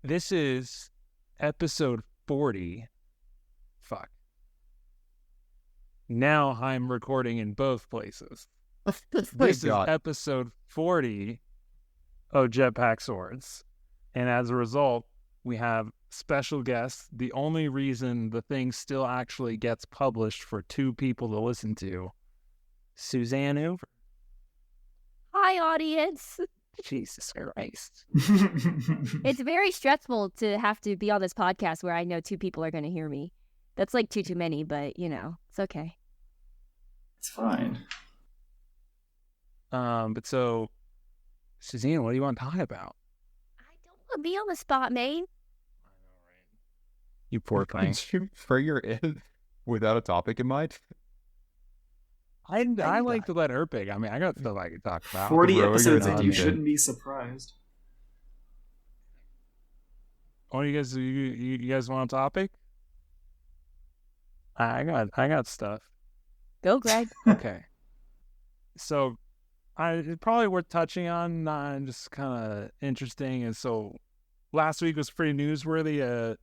This is episode 40. Fuck. Now I'm recording in both places. This is episode 40 of Jetpack Swords. And as a result, we have special guests. The only reason the thing still actually gets published for two people to listen to, Suzanne Hoover. Hi, audience. Jesus Christ. It's very stressful to have to be on this podcast where I know two people are going to hear me. That's like too many, but, you know, it's okay. It's fine. But so, Suzanne, what do you want to talk about? I don't want to be on the spot, man. I know, right? You poor thing. Did you figure in without a topic in mind? I like to let her pick. I mean, I got stuff I can talk about. 40 episodes in, you shouldn't be surprised. Oh, you guys want a topic? I got stuff. Go, Greg. Okay. So, it's probably worth touching on, just kind of interesting. And so, last week was pretty newsworthy.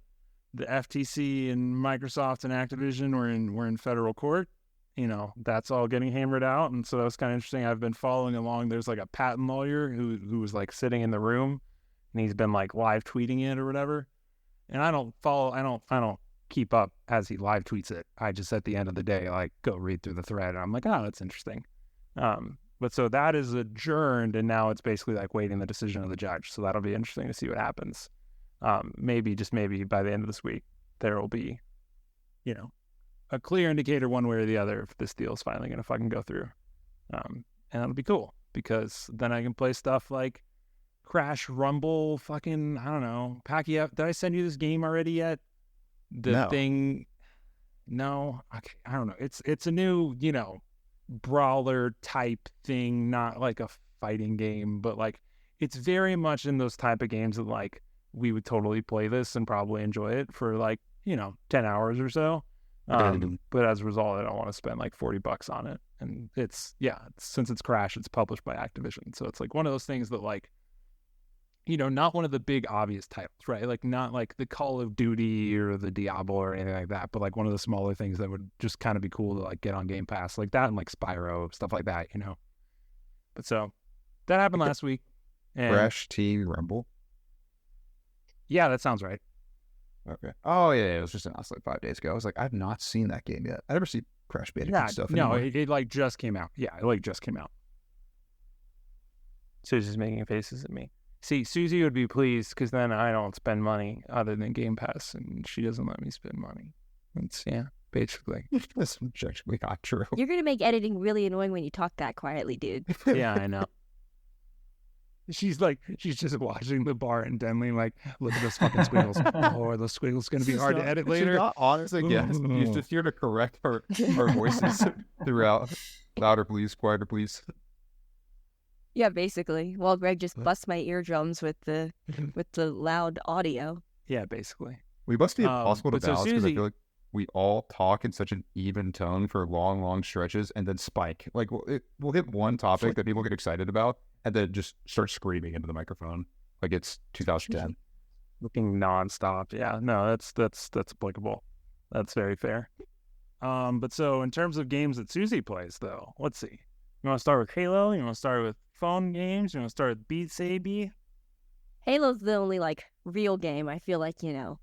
The FTC and Microsoft and Activision were in federal court. You know, that's all getting hammered out. And so that was kind of interesting. I've been following along. There's like a patent lawyer who was like sitting in the room, and he's been like live tweeting it or whatever. And I don't keep up as he live tweets it. I just, at the end of the day, like go read through the thread, and I'm like, oh, that's interesting. But so that is adjourned, and now it's basically like waiting the decision of the judge. So that'll be interesting to see what happens. Maybe by the end of this week, there will be, you know, a clear indicator one way or the other if this deal is finally going to fucking go through. And it'll be cool, because then I can play stuff like Crash, Rumble, fucking, I don't know, Pacquiao. Did I send you this game already yet? No. Okay, I don't know. It's a new, you know, brawler type thing, not like a fighting game, but like it's very much in those type of games that like we would totally play this and probably enjoy it for like, you know, 10 hours or so. But as a result, I don't want to spend like $40 on it. And since it's Crash, it's published by Activision. So it's like one of those things that like, you know, not one of the big obvious titles, right? Like not like the Call of Duty or the Diablo or anything like that, but like one of the smaller things that would just kind of be cool to like get on Game Pass, like that and like Spyro, stuff like that, you know? But so that happened last week. And Crash Team Rumble? Yeah, that sounds right. Okay. Oh, yeah, it was just announced like 5 days ago. I was like, I've not seen that game yet. I never see Crash Bandicoot stuff anymore. No, it like just came out. Yeah, it like just came out. Susie's making faces at me. See, Suzie would be pleased because then I don't spend money other than Game Pass, and she doesn't let me spend money. It's, yeah, basically. That's objectively not true. You're going to make editing really annoying when you talk that quietly, dude. Yeah, I know. She's just watching the bar intently, like, look at those fucking squiggles. Oh, are those squiggles going to be hard to edit later? She's not honest, I guess. She's just here to correct our voices throughout. Louder, please. Quieter, please. Yeah, basically. Well, Greg just busts my eardrums with the loud audio. Yeah, basically. We must be impossible to balance because Suzie, I feel like we all talk in such an even tone for long stretches and then spike. Like we'll hit one topic that people get excited about and then just start screaming into the microphone like it's 2010. Looking nonstop. Yeah, no, that's applicable. That's very fair. But so in terms of games that Suzie plays, though, let's see. You want to start with Halo? You want to start with phone games? You want to start with Beat Saber? Halo's the only, like, real game I feel like, you know,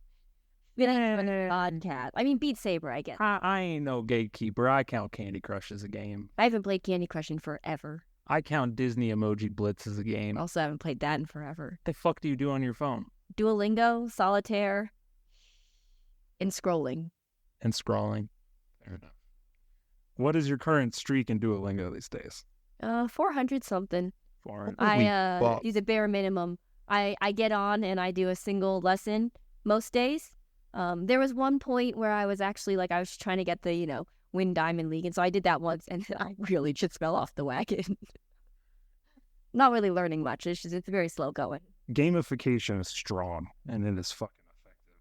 podcast. I mean, Beat Saber, I guess. I ain't no gatekeeper. I count Candy Crush as a game. I haven't played Candy Crush in forever. I count Disney Emoji Blitz as a game. Also haven't played that in forever. What the fuck do you do on your phone? Duolingo, Solitaire, and scrolling. Fair enough. What is your current streak in Duolingo these days? 400 something. 400. I use a bare minimum. I get on and I do a single lesson most days. There was one point where I was actually like, I was trying to get the, you know, win Diamond League. And so I did that once and I really just fell off the wagon. Not really learning much. It's very slow going. Gamification is strong and it is fucking effective,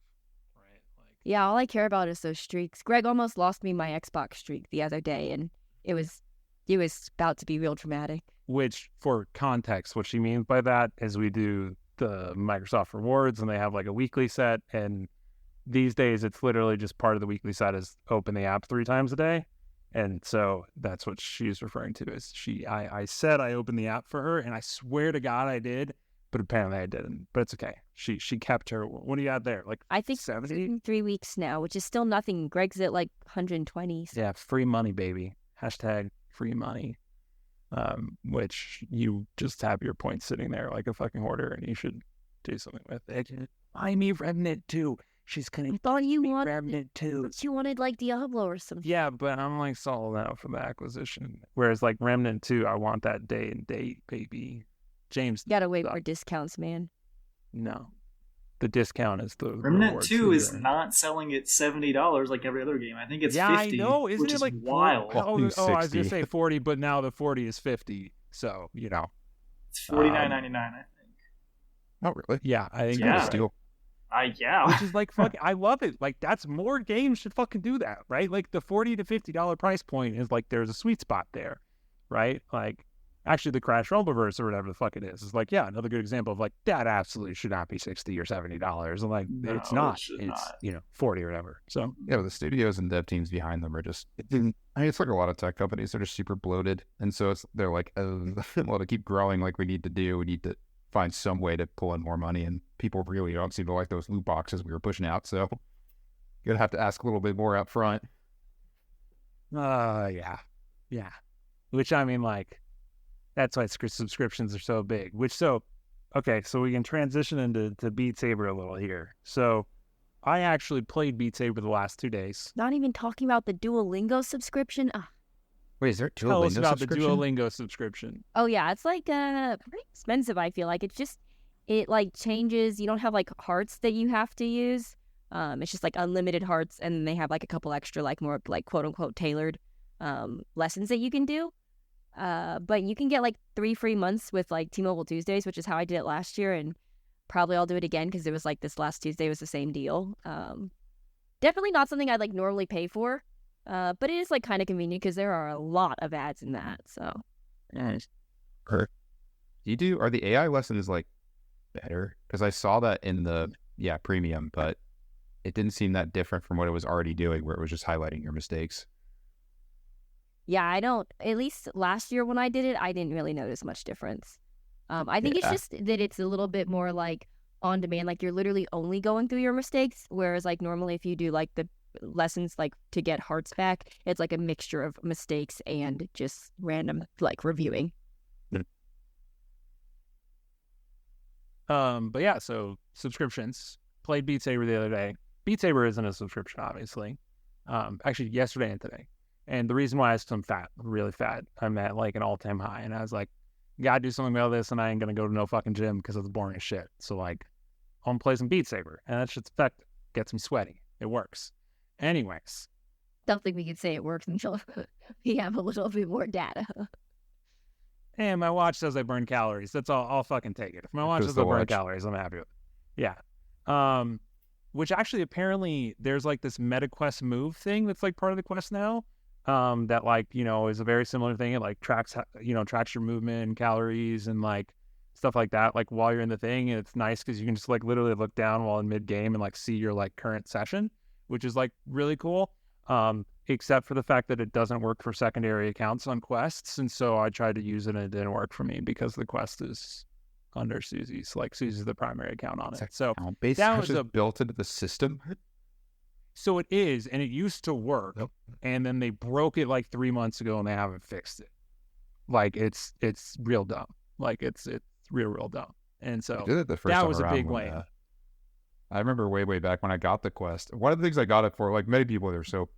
right? Like, yeah, all I care about is those streaks. Greg almost lost me my Xbox streak the other day and it was about to be real dramatic. Which, for context, what she means by that is we do the Microsoft Rewards, and they have like a weekly set. And these days, it's literally just part of the weekly set is open the app 3 times a day. And so that's what she's referring to as I said I opened the app for her, and I swear to God I did, but apparently I didn't. But it's okay. She kept her. What do you got there? Like I think 70? 3 weeks now, which is still nothing. Greg's at like 120. Yeah, free money, baby. Hashtag free money. Which you just have your points sitting there like a fucking hoarder, and you should do something with it. Buy me Remnant 2. She's gonna. I thought you wanted Remnant 2. You wanted like Diablo or something. Yeah, but I'm like sold out for the acquisition. Whereas like Remnant 2, I want that day and date, baby. James, You gotta wait for discounts, man. no, the discount is the Remnant rewards 2 is feature. not selling at $70 like every other game. I think it's Yeah, 50, I know. Isn't which it is like wild. Oh, I was gonna 60. say 40, but now the 40 is 50. So It's $49.99, I think. Not really. yeah, I think Yeah. that's Steal. Yeah. which is like fucking. I love it. Like that's more games should fucking do that, right? Like the $40 to $50 price point is like there's a sweet spot there, right? Like actually the Crash Rumbleverse or whatever the fuck it is like another good example of like that absolutely should not be $60 or $70, and like No, it's not. it should It's not. 40 or whatever. So Yeah, but the studios and dev teams behind them are just. I mean, it's like a lot of tech companies. They're just super bloated, and so they're like, well, to keep growing like we need to do, we need to find some way to pull in more money, and people really don't seem to like those loot boxes we were pushing out. So you're gonna have to ask a little bit more up front. yeah. Which I mean, like, that's why subscriptions are so big. Okay, so we can transition into Beat Saber a little here. So I actually played Beat Saber the last 2 days. Not even talking about the Duolingo subscription. Wait, is there Tell us Duolingo about the subscription? Duolingo subscription. Oh yeah, it's like pretty expensive. I feel like it like changes. You don't have like hearts that you have to use. It's just like unlimited hearts, and then they have like a couple extra like more like quote unquote tailored lessons that you can do. But you can get like 3 free months with like T-Mobile Tuesdays, which is how I did it last year, and probably I'll do it again because it was like this last Tuesday was the same deal. Definitely not something I'd like normally pay for. But it is like kind of convenient because there are a lot of ads in that. So Are the AI lessons like better? Because I saw that in the premium, but it didn't seem that different from what it was already doing, where it was just highlighting your mistakes. yeah, I don't. At least last year when I did it, I didn't really notice much difference. I think it's Yeah. just that it's a little bit more like on demand. Like you're literally only going through your mistakes, whereas like normally if you do like the lessons like to get hearts back, it's like a mixture of mistakes and just random like reviewing. But yeah, so subscriptions. Played Beat Saber the other day. Beat Saber isn't a subscription, obviously. Actually, yesterday and today. And the reason why is I'm fat, really fat. I'm at like an all-time high, and I was like, gotta do something about this, and I ain't gonna go to no fucking gym because it's boring as shit. So like, I'm gonna play some Beat Saber, and that shit's effective. Gets me sweaty. It works. Anyways, Don't think we could say it works until we have a little bit more data. and my watch says I burn calories. That's all. I'll fucking take it. If my watch Just says I the burn watch. calories, I'm happy with it. Yeah. Which actually apparently there's like this MetaQuest Move thing that's like part of the quest now. That like, is a very similar thing. It like tracks your movement and calories and like stuff like that, like while you're in the thing. And it's nice because you can just like literally look down while in mid game and like see your like current session, which is like really cool. Except for the fact that it doesn't work for secondary accounts on quests. And so I tried to use it and it didn't work for me because the quest is under Suzie's. Like Suzie's the primary account on it. So that was was a- built into the system. So it is, and it used to work, Yep. and then they broke it like 3 months ago, and they haven't fixed it. Like it's real dumb. Like it's real dumb. And so I did it the first that time was a around big when, win. I remember way back when I got the quest. One of the things I got it for, like many people, they're so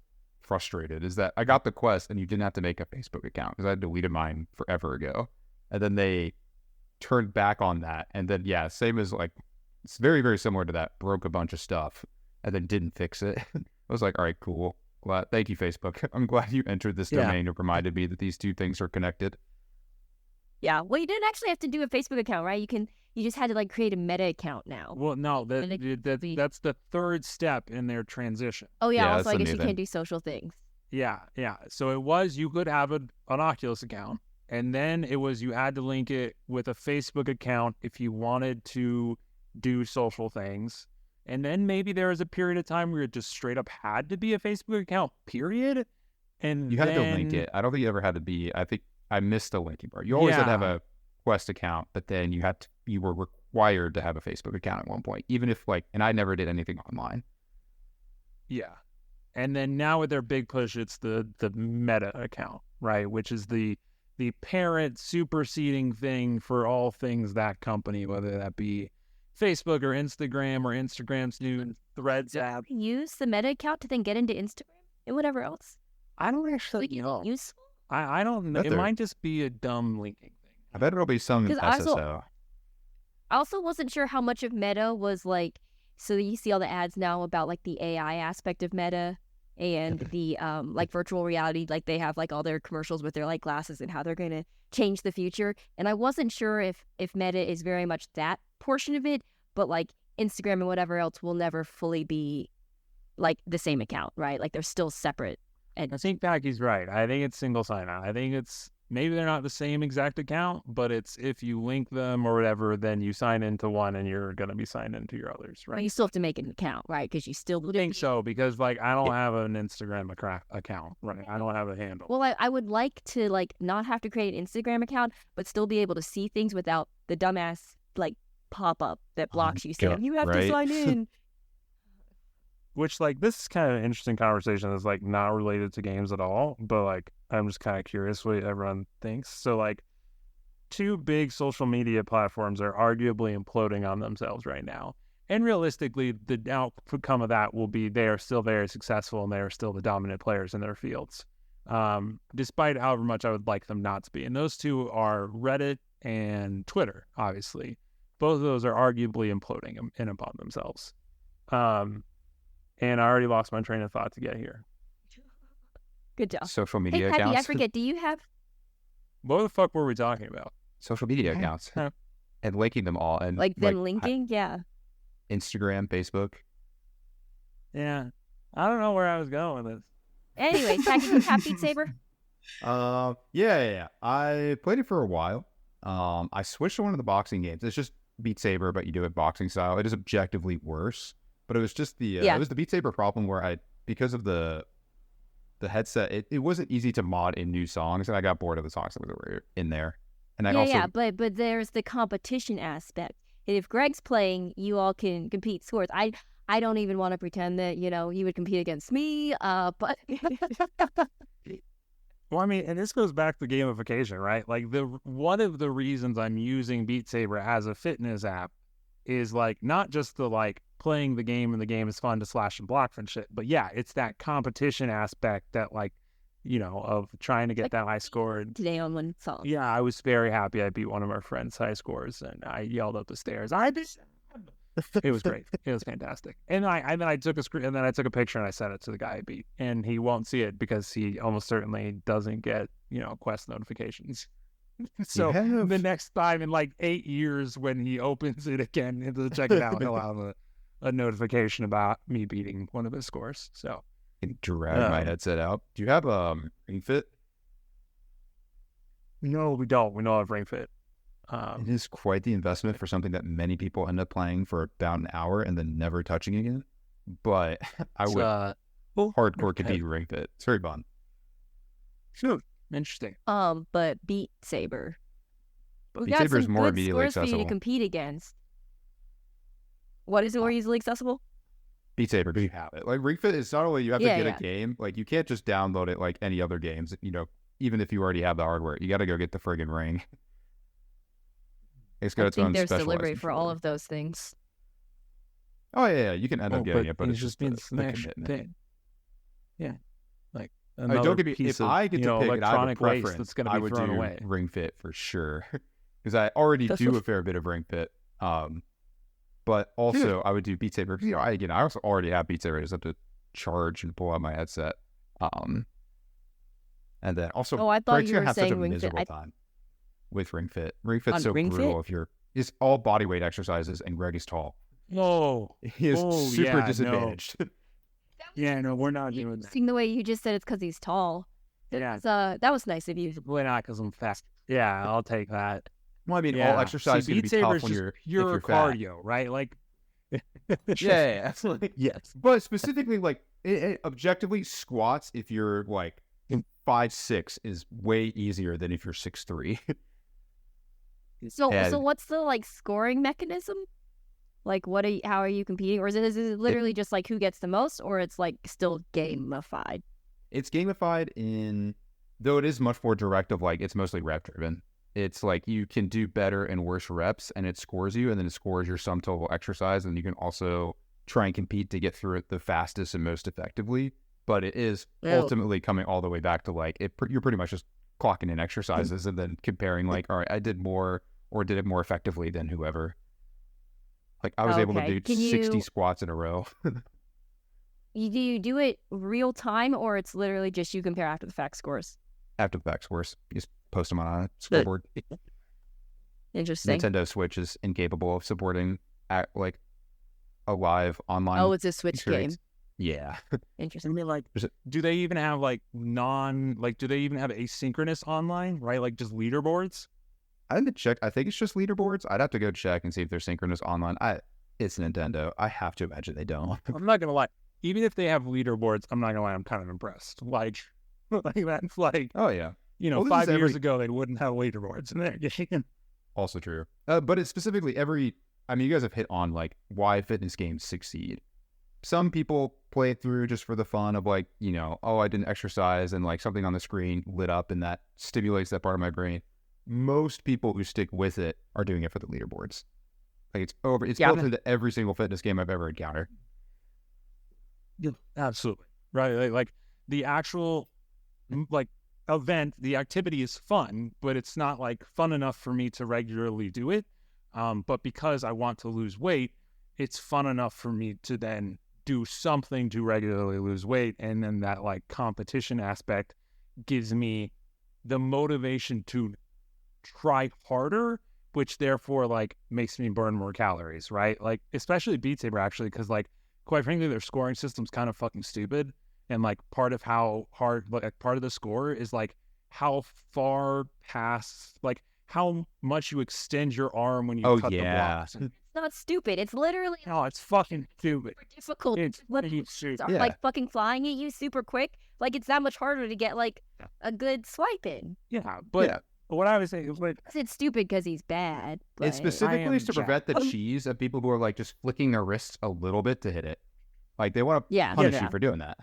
frustrated, is that I got the quest and you didn't have to make a Facebook account because I had deleted mine forever ago, and then they turned back on that, and then same as like it's very similar to that. Broke a bunch of stuff and then didn't fix it. I was like, all right, cool. Thank you, Facebook. I'm glad you entered this Yeah. domain and reminded me that these two things are connected. Yeah, well, you didn't actually have to do a Facebook account, right? You just had to like create a Meta account now. Well, no, And it could be- that's the third step in their transition. Oh yeah, Yeah, also that's I the guess new you thing. can't do social things. Yeah. So it was you could have an Oculus account, And then it was you had to link it with a Facebook account if you wanted to do social things. And then maybe there was a period of time where it just straight up had to be a Facebook account, period. And You had to link it. I don't think you ever had to be. I think I missed the linking part. You always had to have a Quest account, but then you were required to have a Facebook account at one point, even if and I never did anything online. Yeah. And then now with their big push, it's the Meta account, right? Which is the parent superseding thing for all things that company, whether that be Facebook or Instagram's new Threads app. Use the Meta account to then get into Instagram and whatever else. I don't actually know. Useful? I don't know. It might just be a dumb linking thing. I bet it'll be some 'Cause SSO. I also wasn't sure how much of Meta was so you see all the ads now about the AI aspect of Meta and the virtual reality, they have all their commercials with their glasses and how they're going to change the future. And I wasn't sure if Meta is very much that portion of it, but Instagram and whatever else will never fully be the same account, right? They're still separate. And I think Packy's right. I think it's single sign-on. I think it's maybe they're not the same exact account, but it's if you link them or whatever, then you sign into one and you're going to be signed into your others, right? But you still have to make an account, right? Because you still I think so, because I don't have an Instagram account, right? I don't have a handle. Well, I would like to not have to create an Instagram account, but still be able to see things without the dumbass pop-up that blocks you saying you have to sign in. Which this is kind of an interesting conversation that's not related to games at all, but I'm just kind of curious what everyone thinks. So two big social media platforms are arguably imploding on themselves right now. And realistically, the outcome of that will be they are still very successful and they are still the dominant players in their fields, despite however much I would like them not to be. And those two are Reddit and Twitter, obviously. Both of those are arguably imploding in upon themselves. And I already lost my train of thought to get here. Good job. Social media Hey, Patty, accounts. I forget. Do you have What the fuck were we talking about? Social media accounts and linking them all and them linking? Yeah. Instagram, Facebook. Yeah, I don't know where I was going with this. Anyway, Patty, do you have Beat Saber? Yeah. I played it for a while. I switched to one of the boxing games. It's just Beat Saber, but you do it boxing style. It is objectively worse. But it was just it was the Beat Saber problem where because of the headset, it wasn't easy to mod in new songs, and I got bored of the songs that were in there. And but there's the competition aspect. And if Greg's playing, you all can compete scores. I don't even want to pretend that you would compete against me. But Well, I mean, and this goes back to gamification, right? One of the reasons I'm using Beat Saber as a fitness app is not just the playing the game and the game is fun to slash and block and shit, but yeah, it's that competition aspect that of trying to get that high score. Today on one song. Yeah, I was very happy I beat one of our friends' high scores and I yelled up the stairs. It was great. It was fantastic. And then I took a picture and I sent it to the guy I beat, and he won't see it because he almost certainly doesn't get Quest notifications. So the next time in 8 years when he opens it again to check it out, he'll have a notification about me beating one of his scores. So I can drag my headset out. Do you have Ring Fit? No, we don't. We don't have Ring Fit. It is quite the investment for something that many people end up playing for about an hour and then never touching again. But I would hardcore compete Ring Fit. It's very fun. Sure. Interesting. But Beat Saber. Beat Saber is more immediately accessible. For you to compete against. What is it more easily accessible? Beat Saber, do you have it? Ring Fit is not only you have to get a game, you can't just download it like any other games. Even if you already have the hardware, you got to go get the friggin' ring. It's got its own there's specialized delivery for all controller. of those things. Oh yeah, you can end up getting it, but it's just just being the smashed. commitment. Yeah, Don't get me. If I get to pick it, I have a electronic waste preference. that's going to I be would thrown do away. Ring Fit for sure, because I already do a fair bit of Ring Fit. But also I would do Beat Saber because I also already have Beat Saber. I just have to charge and pull out my headset. And then also, I thought Greg's you gonna were have such a saying Ring Fit. miserable time with Ring Fit. Ring Fit's so Ring brutal. Fit? If you're, it's all body weight exercises, and Greg is tall. Oh, He is super yeah, disadvantaged. no, we're not doing that. Seeing the way you just said it's because he's tall. Yeah. That was nice of you. Probably not because I'm fast. Yeah, I'll take that. Well, I mean, Yeah. all exercise is See, going to Beat be Saber tough is when just you're if pure you're fat. cardio, right? Like, Yeah, absolutely. yes. But specifically, like objectively, squats if you're like 5'6" is way easier than if you're 6'3". So And what's the like scoring mechanism? Like, how are you competing? Or is it literally just like who gets the most, or it's like still gamified? it's gamified though it is much more direct of like it's mostly rep driven. It's like you can do better and worse reps, and it scores you, and then it scores your sum total exercise, and you can also try and compete to get through it the fastest and most effectively. But it is ultimately coming all the way back to like you're pretty much just clocking in exercises and then comparing like, all right, I did more or did it more effectively than whoever. Like I was able to do 60 squats in a row. Do you do it real time, or it's literally just you compare after the fact scores? After the fact scores, you just post them on a scoreboard. Interesting. Nintendo Switch is incapable of supporting like a live online. Oh, it's a Switch experience. game. Yeah. I Interesting. mean, like, do they even have like do they even have asynchronous online, right? Like just leaderboards? I haven't checked. I think it's just leaderboards. I'd have to go check and see if they're synchronous online. It's Nintendo. I have to imagine they don't. I'm not gonna lie. Even if they have leaderboards, I'm not gonna lie. I'm kind of impressed. Like that's like, Oh yeah. well, 5 years ago they wouldn't have leaderboards in their game. Also true. But it's specifically I mean, you guys have hit on like why fitness games succeed. Some people play it through just for the fun of like, oh, I didn't exercise and like something on the screen lit up and that stimulates that part of my brain. Most people who stick with it are doing it for the leaderboards. Like it's built into every single fitness game I've ever encountered. Yeah, absolutely. Right. Like the actual like event, the activity is fun, but it's not like fun enough for me to regularly do it. But because I want to lose weight, it's fun enough for me to then do something to regularly lose weight. And then that like competition aspect gives me the motivation to try harder, which therefore like makes me burn more calories, right? Like especially Beat Saber actually, because like quite frankly their scoring system's kind of fucking stupid, and like part of how hard, like part of the score is like how far past, like how much you extend your arm when you cut the blocks. It's not stupid. It's literally it's fucking stupid. super difficult. It's Are like fucking flying at you super quick. Like it's that much harder to get like a good swipe in. Yeah, but what I was saying is like It's stupid because he's bad. It specifically is to prevent the cheese of people who are like just flicking their wrists a little bit to hit it. Like they want to punish you for doing that.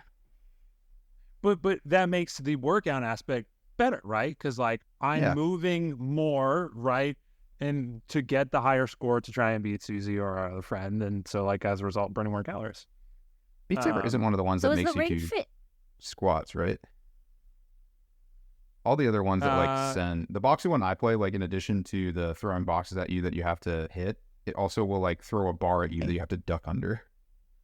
But that makes the workout aspect better, right? Because like I'm moving more, right? And to get the higher score to try and beat Suzie or our other friend, and so like as a result, burning more calories. Beat Saber isn't one of the ones that makes you do squats, right? All the other ones that like send the boxing one I play, like in addition to the throwing boxes at you that you have to hit, it also will like throw a bar at you that you have to duck under.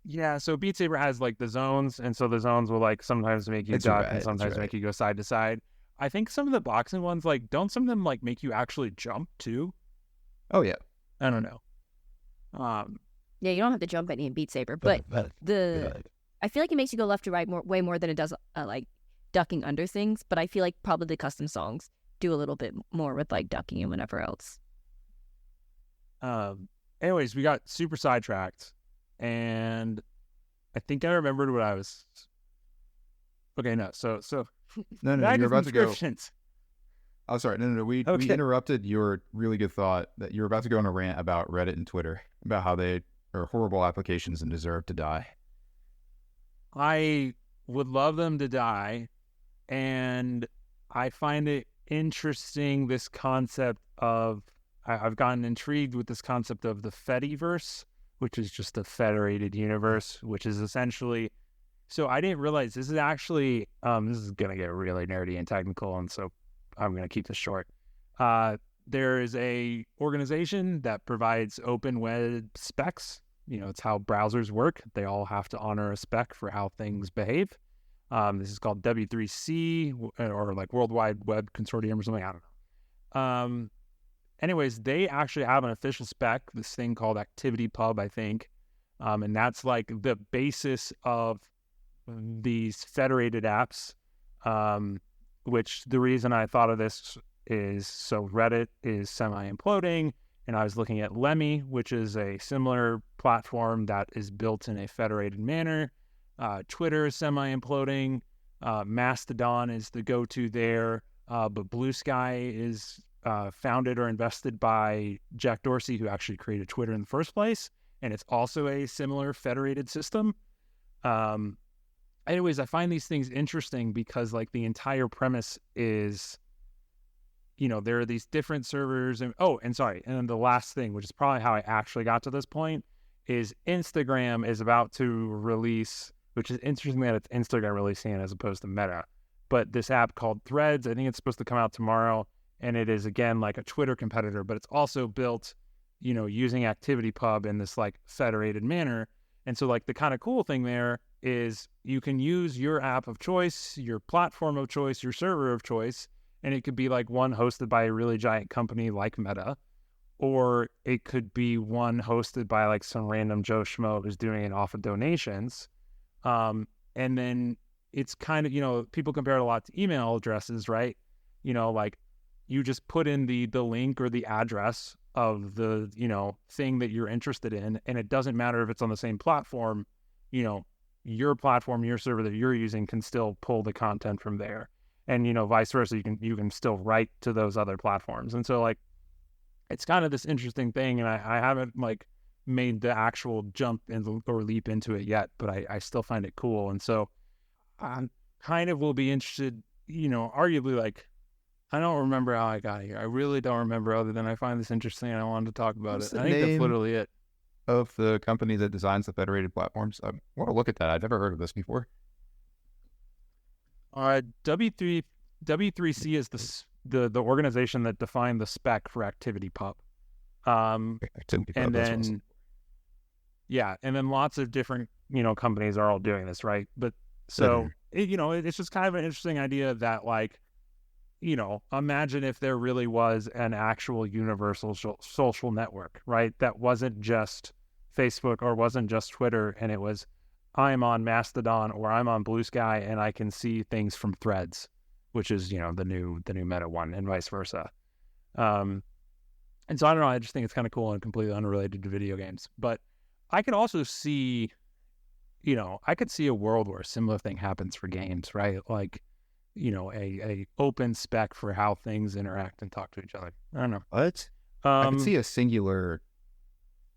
Yeah, so Beat Saber has like the zones, and so the zones will like sometimes make you duck and sometimes make you go side to side. I think some of the boxing ones, like, don't some of them like make you actually jump too? Oh yeah. I don't know. Yeah, you don't have to jump any in Beat Saber, but I feel like it makes you go left to right way more than it does like ducking under things. But I feel like probably the custom songs do a little bit more with like ducking and whatever else. Anyways, we got super sidetracked, and I think I remembered what I was. Okay, no, so no, you're about to go. Oh, sorry. No. We interrupted your really good thought that you're about to go on a rant about Reddit and Twitter about how they are horrible applications and deserve to die. I would love them to die, and I find it interesting, this concept of, I've gotten intrigued with this concept of the Fediverse, which is just a federated universe, which is essentially, so I didn't realize this is actually, this is going to get really nerdy and technical, and so I'm going to keep this short. There is a organization that provides open web specs. It's how browsers work. They all have to honor a spec for how things behave. This is called W3C or like Worldwide Web Consortium or something. I don't know. Anyways, they actually have an official spec, this thing called ActivityPub, I think. And that's like the basis of these federated apps, which the reason I thought of this is, so Reddit is semi-imploding, and I was looking at Lemmy, which is a similar platform that is built in a federated manner. Twitter is semi-imploding. Mastodon is the go-to there, but Blue Sky is founded or invested by Jack Dorsey, who actually created Twitter in the first place, and it's also a similar federated system. Anyways, I find these things interesting because like the entire premise is, there are these different servers and then the last thing, which is probably how I actually got to this point, is Instagram is about to release, which is interesting that it's Instagram releasing it as opposed to Meta, but this app called Threads, I think it's supposed to come out tomorrow, and it is again like a Twitter competitor, but it's also built, using ActivityPub in this like federated manner. And so like the kind of cool thing there is you can use your app of choice, your platform of choice, your server of choice, and it could be like one hosted by a really giant company like Meta, or it could be one hosted by like some random Joe Schmo who's doing it off of donations. And then it's kind of, people compare it a lot to email addresses, right? Like you just put in the link or the address of the, thing that you're interested in, and it doesn't matter if it's on the same platform, your platform, your server that you're using can still pull the content from there. And, vice versa, you can still write to those other platforms. And so like, it's kind of this interesting thing. And I haven't like made the actual jump or leap into it yet, but I still find it cool. And so I kind of will be interested, arguably like, I don't remember how I got here. I really don't remember, other than I find this interesting and I wanted to talk about it. I think that's literally it. Of the company that designs the federated platforms, I want to look at that. I've never heard of this before. W3C is the organization that defined the spec for ActivityPub. And then lots of different companies are all doing this, right? But so it's just kind of an interesting idea that like, imagine if there really was an actual universal social network, right? That wasn't just Facebook or wasn't just Twitter, and it was, I'm on Mastodon or I'm on Blue Sky and I can see things from Threads, which is, the new Meta one, and vice versa. And so I don't know, I just think it's kind of cool and completely unrelated to video games. But I could also see, I could see a world where a similar thing happens for games, right? Like, a open spec for how things interact and talk to each other. I don't know. What? I could see a singular,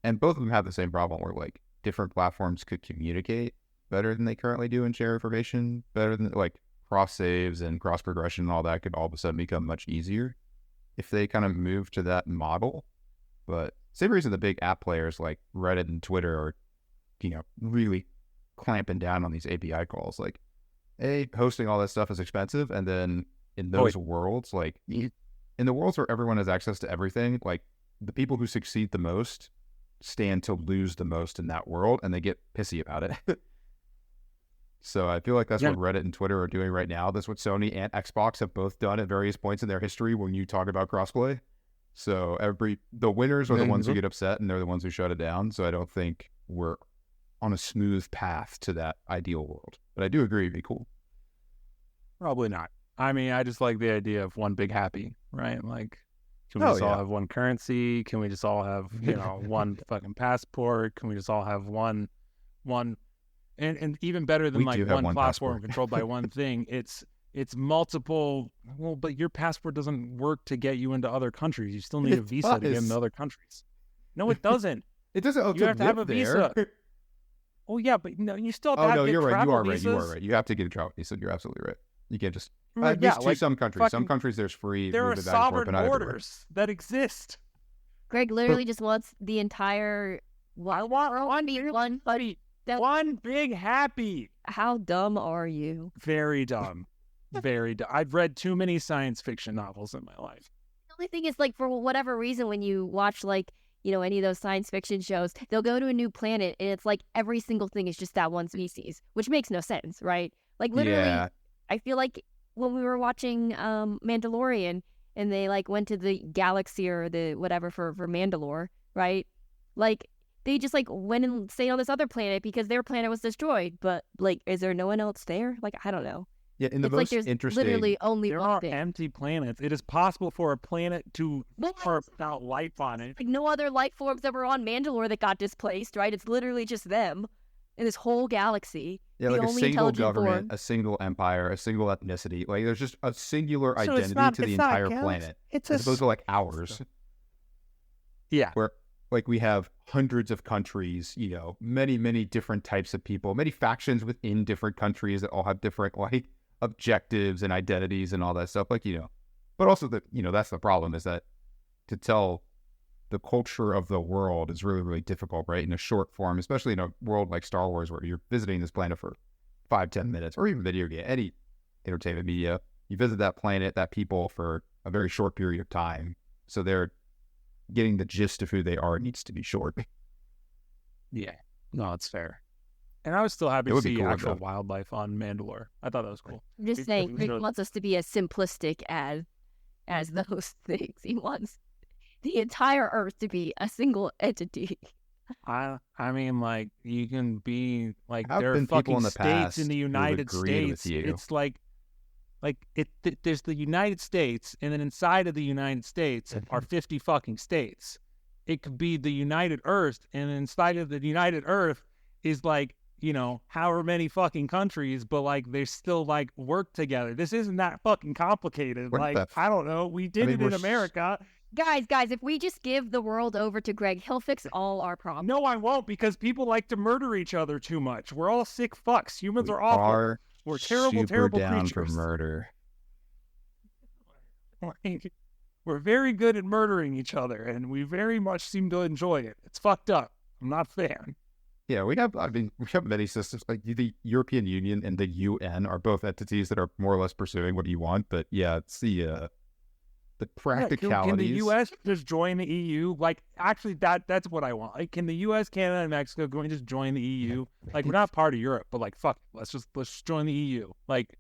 and both of them have the same problem where like different platforms could communicate better than they currently do and share information better than like cross saves and cross progression and all that could all of a sudden become much easier if they kind of move to that model. But same reason the big app players like Reddit and Twitter are, really clamping down on these API calls. Like, hosting all that stuff is expensive, and then in those worlds, like in the worlds where everyone has access to everything, like the people who succeed the most stand to lose the most in that world, and they get pissy about it. So I feel like that's what Reddit and Twitter are doing right now. That's what Sony and Xbox have both done at various points in their history when you talk about crossplay. So the winners are the ones who get upset, and they're the ones who shut it down. So I don't think we're on a smooth path to that ideal world. But I do agree, it'd be cool. Probably not. I mean, I just like the idea of one big happy, right? Like, can we just all have one currency? Can we just all have, one fucking passport? Can we just all have one, and even better than like one platform controlled by one thing, it's multiple. Well, but your passport doesn't work to get you into other countries. You still need a visa to get into other countries. No, it doesn't. It doesn't. You have to have a visa. Oh yeah, but no, you still have to have you're right. You are visas. right. You are right. You have to get a travel visa. You're absolutely right. You can't just. Some countries. Some countries there's free. There are sovereign borders that exist. Greg literally just wants the entire. I want one big happy. How dumb are you? Very dumb. Very dumb. I've read too many science fiction novels in my life. The only thing is, like, for whatever reason, when you watch like any of those science fiction shows, they'll go to a new planet and it's like every single thing is just that one species, which makes no sense, right? Like literally, I feel like when we were watching Mandalorian and they like went to the galaxy or the whatever for Mandalore, right? Like they just like went and stayed on this other planet because their planet was destroyed. But like, is there no one else there? Like, I don't know. Yeah, in the It's like most there's interesting. literally only There one are thing. empty planets. It is possible for a planet to What? form without life on it. Like no other life forms that were on Mandalore that got displaced, right? It's literally just them in this whole galaxy. Yeah, the like a only single intelligent government, form. a single empire, a single ethnicity. Like there's just a singular So identity it's not to the it's not a entire galaxy. planet, It's as opposed to like ours, Yeah. where like we have hundreds of countries, many different types of people, many factions within different countries that all have different like objectives and identities and all that stuff. Like, but also that's the problem, is that to tell the culture of the world is really, really difficult, right? In a short form, especially in a world like Star Wars, where you're visiting this planet for 5-10 minutes, or even video game, any entertainment media, you visit that planet, that people for a very short period of time. So they're getting the gist of who they are needs to be short. Yeah. No, it's fair. And I was still happy It to would be see cool, actual though. wildlife on Mandalore. I thought that was cool. I'm just It saying, was Rick really- wants us to be as simplistic as those things. He wants the entire Earth to be a single entity. I mean, like, you can be like, Have there are been people fucking in the states past in the who have United agreed with States. you. It's there's the United States, and then inside of the United States are 50 fucking states. It could be the United Earth, and inside of the United Earth is like, however many fucking countries, but like they still like work together. This isn't that fucking complicated. What Like, the I don't know. We did it we're in America. Guys, if we just give the world over to Greg, he'll fix all our problems. No, I won't, because people like to murder each other too much. We're all sick fucks. Humans We are awful. are We're terrible, super terrible down creatures. for murder. We're very good at murdering each other, and we very much seem to enjoy it. It's fucked up. I'm not a fan. Yeah, we have many systems. Like the European Union and the UN are both entities that are more or less pursuing what you want. But yeah, it's the Yeah, practicalities. can the U.S. just join the EU? Like, actually, that's what I want. Like, can the U.S., Canada, and Mexico go and just join the EU? Like, we're not part of Europe, but like, fuck, let's just join the EU. Like,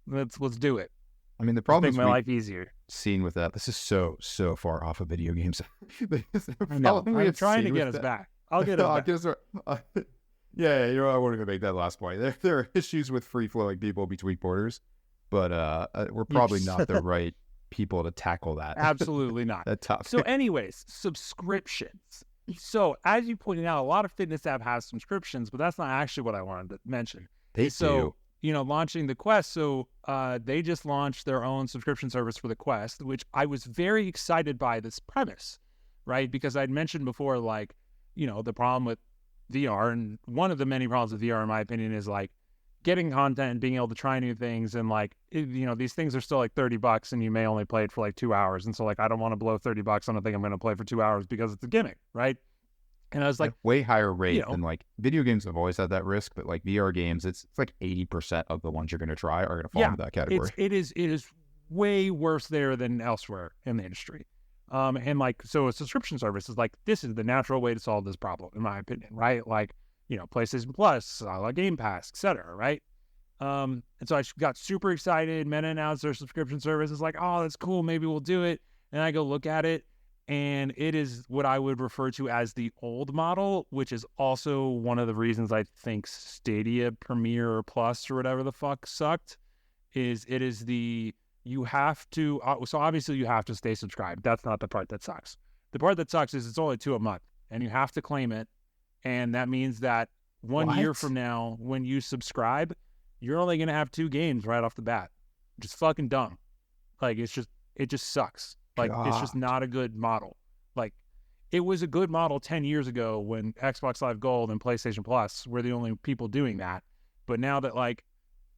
let's do it. I mean, the Let's problem make is my we've life easier. seen with that. This is so far off of video games. I know. I'm trying to get us back. I'll get us back. Yeah, I won't even make that last point. There are issues with free-flowing people between borders, but we're probably not the right people to tackle that. Absolutely not. That topic. So anyways, subscriptions. So as you pointed out, a lot of fitness app has subscriptions, but that's not actually what I wanted to mention. They So, launching the Quest. So they just launched their own subscription service for the Quest, which I was very excited by this premise, right? Because I'd mentioned before, like, the problem with VR, and one of the many problems with VR, in my opinion, is like getting content and being able to try new things. And like, these things are still like $30 and you may only play it for like 2 hours. And so like, I don't want to blow $30 on a thing I'm going to play for 2 hours because it's a gimmick. Right. And I was like, At way higher rate than like video games have always had that risk, but like VR games, it's like 80% of the ones you're going to try are going to fall into that category. it is way worse there than elsewhere in the industry. And like, so a subscription service is like, this is the natural way to solve this problem, in my opinion, right? Like, PlayStation Plus, Game Pass, etc., right? And so I got super excited. Meta announced their subscription service. It's like, oh, that's cool. Maybe we'll do it. And I go look at it, and it is what I would refer to as the old model, which is also one of the reasons I think Stadia Premier or Plus or whatever the fuck sucked. It is the, you have to, so obviously you have to stay subscribed. That's not the part that sucks. The part that sucks is it's only $2 a month, and you have to claim it. And that means that 1 year from now, when you subscribe, you're only going to have 2 games right off the bat. Just fucking dumb. Like, it just sucks. Like, it's just not a good model. Like, it was a good model 10 years ago when Xbox Live Gold and PlayStation Plus were the only people doing that. But now that, like,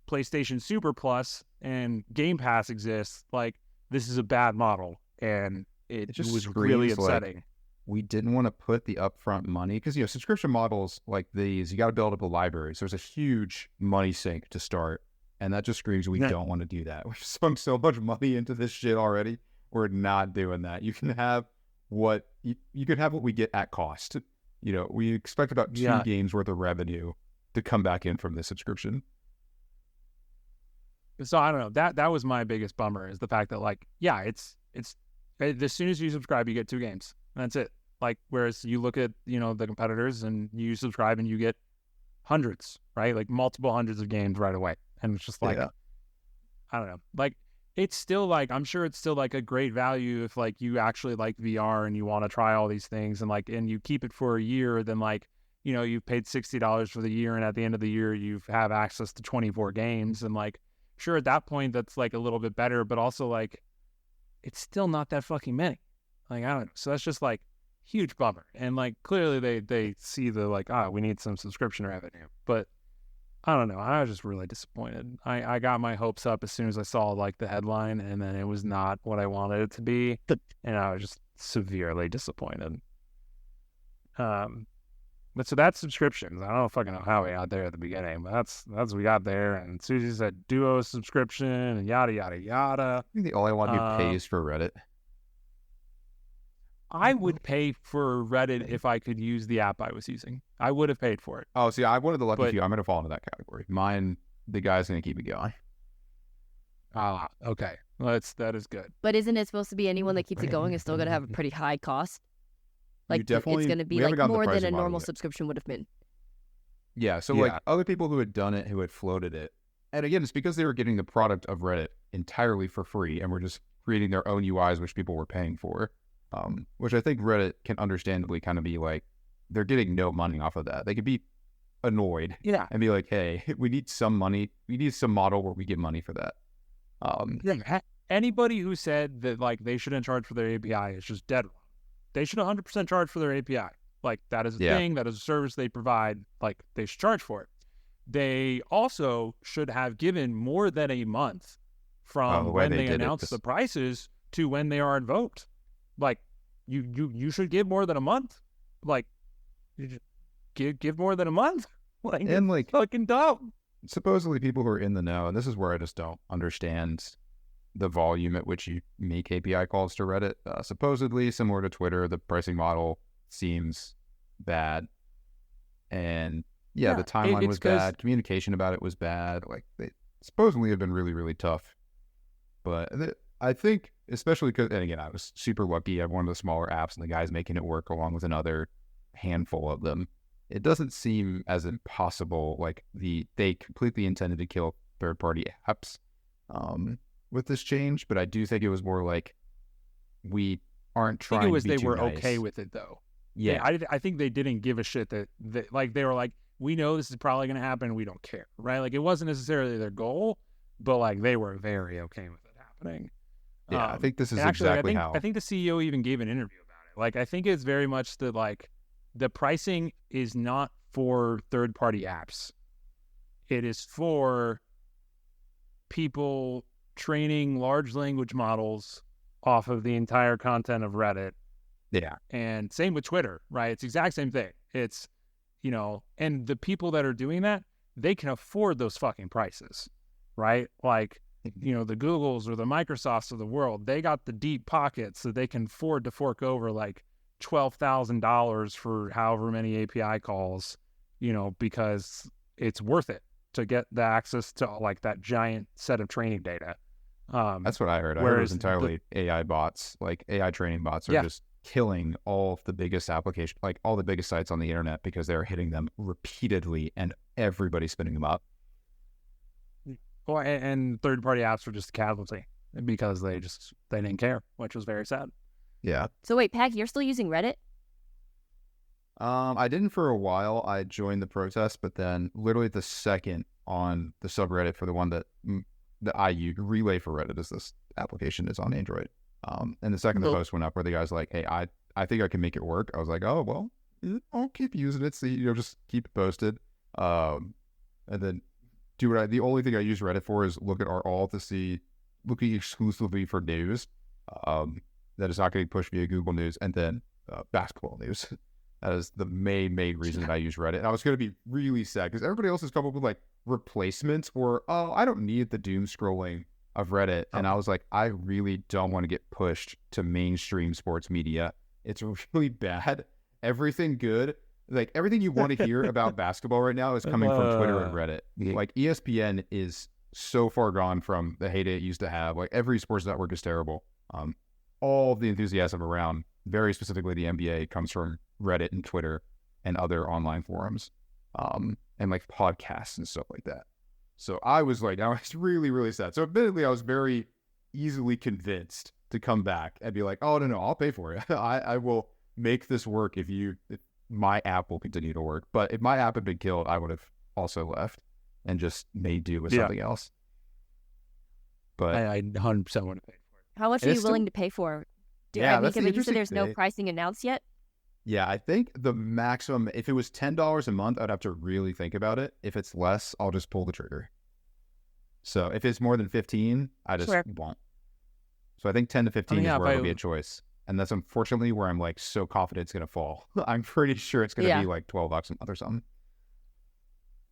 PlayStation Super Plus and Game Pass exists, like, this is a bad model. And it just was really screams like upsetting. We didn't want to put the upfront money because, subscription models like these, you got to build up a library. So there's a huge money sink to start. And that just screams we don't want to do that. We've sunk so much money into this shit already. We're not doing that. You can have what you can have what we get at cost. We expect about 2 games worth of revenue to come back in from this subscription. So I don't know. That was my biggest bummer, is the fact that, like, it's as soon as you subscribe, you get 2 games. And that's it. Like, whereas you look at, the competitors and you subscribe and you get hundreds, right? Like multiple hundreds of games right away. And it's just like, I don't know. Like, it's still like, I'm sure it's still like a great value if like you actually like VR and you want to try all these things and like, and you keep it for a year, then like, you know, you've paid $60 for the year, and at the end of the year, you have access to 24 games. And like, sure, at that point, that's like a little bit better, but also like, it's still not that fucking many. Like, I don't know. So that's just like huge bummer. And like, clearly they see the like, we need some subscription revenue, but I don't know. I was just really disappointed. I got my hopes up as soon as I saw like the headline, and then it was not what I wanted it to be, and I was just severely disappointed. But so that's subscriptions. I don't fucking know how we got there at the beginning, but that's we got there. And Suzie said Duo subscription and yada yada yada. I think the only one you pay is for Reddit. I would pay for Reddit if I could use the app I was using. I would have paid for it. Oh, see, I wanted the lucky few. I'm going to fall into that category. Mine, the guy's going to keep it going. Okay. Well, that is good. But isn't it supposed to be anyone that keeps it going is still going to have a pretty high cost? Like, it's going to be like more than a normal subscription would have been. Yeah, so like other people who had done it, who had floated it, and again, it's because they were getting the product of Reddit entirely for free and were just creating their own UIs, which people were paying for. Which I think Reddit can understandably kind of be like, they're getting no money off of that. They could be annoyed and be like, hey, we need some money. We need some model where we get money for that. Anybody who said that like they shouldn't charge for their API is just dead wrong. They should 100% charge for their API. Like, that is a thing. That is a service they provide. Like, they should charge for it. They also should have given more than a month from when they announced the prices to when they are invoked. Like, you should give more than a month. Like, you give more than a month. Like, and like, fucking dumb. Supposedly people who are in the know, and this is where I just don't understand the volume at which you make API calls to Reddit. Supposedly, similar to Twitter, the pricing model seems bad. And the timeline was bad. Communication about it was bad. Like, they supposedly have been really, really tough. But I think, especially because, and again, I was super lucky. I have one of the smaller apps, and the guy's making it work along with another handful of them. It doesn't seem as impossible. Like, they completely intended to kill third-party apps with this change, but I do think it was more like we aren't trying. I think it was they were nice. Okay with it though. Yeah, I think they didn't give a shit that like they were like, we know this is probably going to happen. We don't care, right? Like, it wasn't necessarily their goal, but like they were very okay with it happening. Yeah, I think this is actually, exactly how. I think the CEO even gave an interview about it. Like, I think it's very much that like the pricing is not for third-party apps. It is for people training large language models off of the entire content of Reddit. Yeah. And same with Twitter, right? It's the exact same thing. It's, you know, and the people that are doing that, they can afford those fucking prices, right? Like, you know, the Googles or the Microsofts of the world, they got the deep pockets that they can afford to fork over like $12,000 for however many API calls, you know, because it's worth it to get the access to like that giant set of training data. That's what I heard. I heard it was entirely AI bots, like AI training bots are just killing all of the biggest applications, like all the biggest sites on the internet, because they're hitting them repeatedly and everybody's spinning them up. Well, and third-party apps were just a casualty because they didn't care, which was very sad. Yeah. So wait, Pack, you're still using Reddit? I didn't for a while. I joined the protest, but then literally the second on the subreddit for the one that I use, Relay for Reddit is this application that's on Android. And the second the post went up where the guy's like, hey, I think I can make it work. I was like, oh, well, I'll keep using it. See, just keep it posted. And then the only thing I use Reddit for is look at our all to see, looking exclusively for news. That is not getting pushed via Google News, and then basketball news. That is the main reason that I use Reddit. And I was going to be really sad because everybody else has come up with like replacements or, I don't need the doom scrolling of Reddit. And I was like, I really don't want to get pushed to mainstream sports media. It's really bad. Everything good, like everything you want to hear about basketball right now is coming from Twitter and Reddit. Like ESPN is so far gone from the heyday it used to have. Like every sports network is terrible. All of the enthusiasm around, very specifically the NBA, comes from Reddit and Twitter and other online forums, and like podcasts and stuff like that. So I was really, really sad. So admittedly, I was very easily convinced to come back and be like, oh, no, I'll pay for it. I will make this work if my app will continue to work. But if my app had been killed, I would have also left and just made do with something else. But I 100% want to pay for it. How much are you willing to pay for? Because you said there's no pricing announced yet. Yeah, I think the maximum, if it was $10 a month, I'd have to really think about it. If it's less, I'll just pull the trigger. So if it's more than 15, I just won't. So I think 10 to 15 is where it'll be a choice. And that's unfortunately where I'm like so confident it's going to fall. I'm pretty sure it's going to be like $12 a month or something.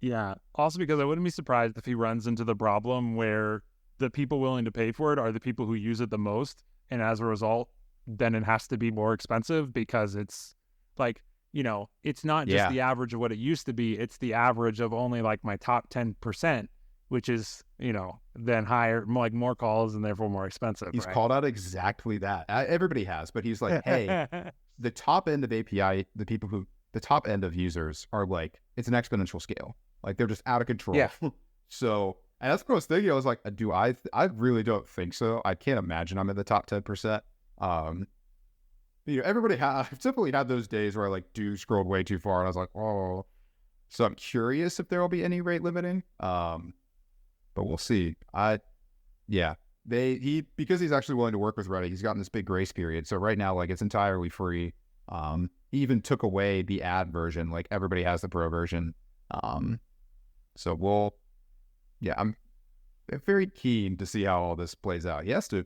Yeah. Also because I wouldn't be surprised if he runs into the problem where the people willing to pay for it are the people who use it the most. And as a result, then it has to be more expensive because it's like, you know, it's not just the average of what it used to be. It's the average of only like my top 10%, which is, you know, then higher, like more calls and therefore more expensive. He's called out exactly that. Everybody has, but he's like, hey, the top end of API, the top end of users are like, it's an exponential scale. Like they're just out of control. Yeah. So, and that's what I was thinking. I was like, I really don't think so. I can't imagine I'm in the top 10%. You know, I've typically had those days where I like scrolled way too far and I was like, oh. So I'm curious if there will be any rate limiting. But we'll see. Because he's actually willing to work with Reddit, he's gotten this big grace period. So right now, like it's entirely free. He even took away the ad version. Like everybody has the pro version. So I'm very keen to see how all this plays out.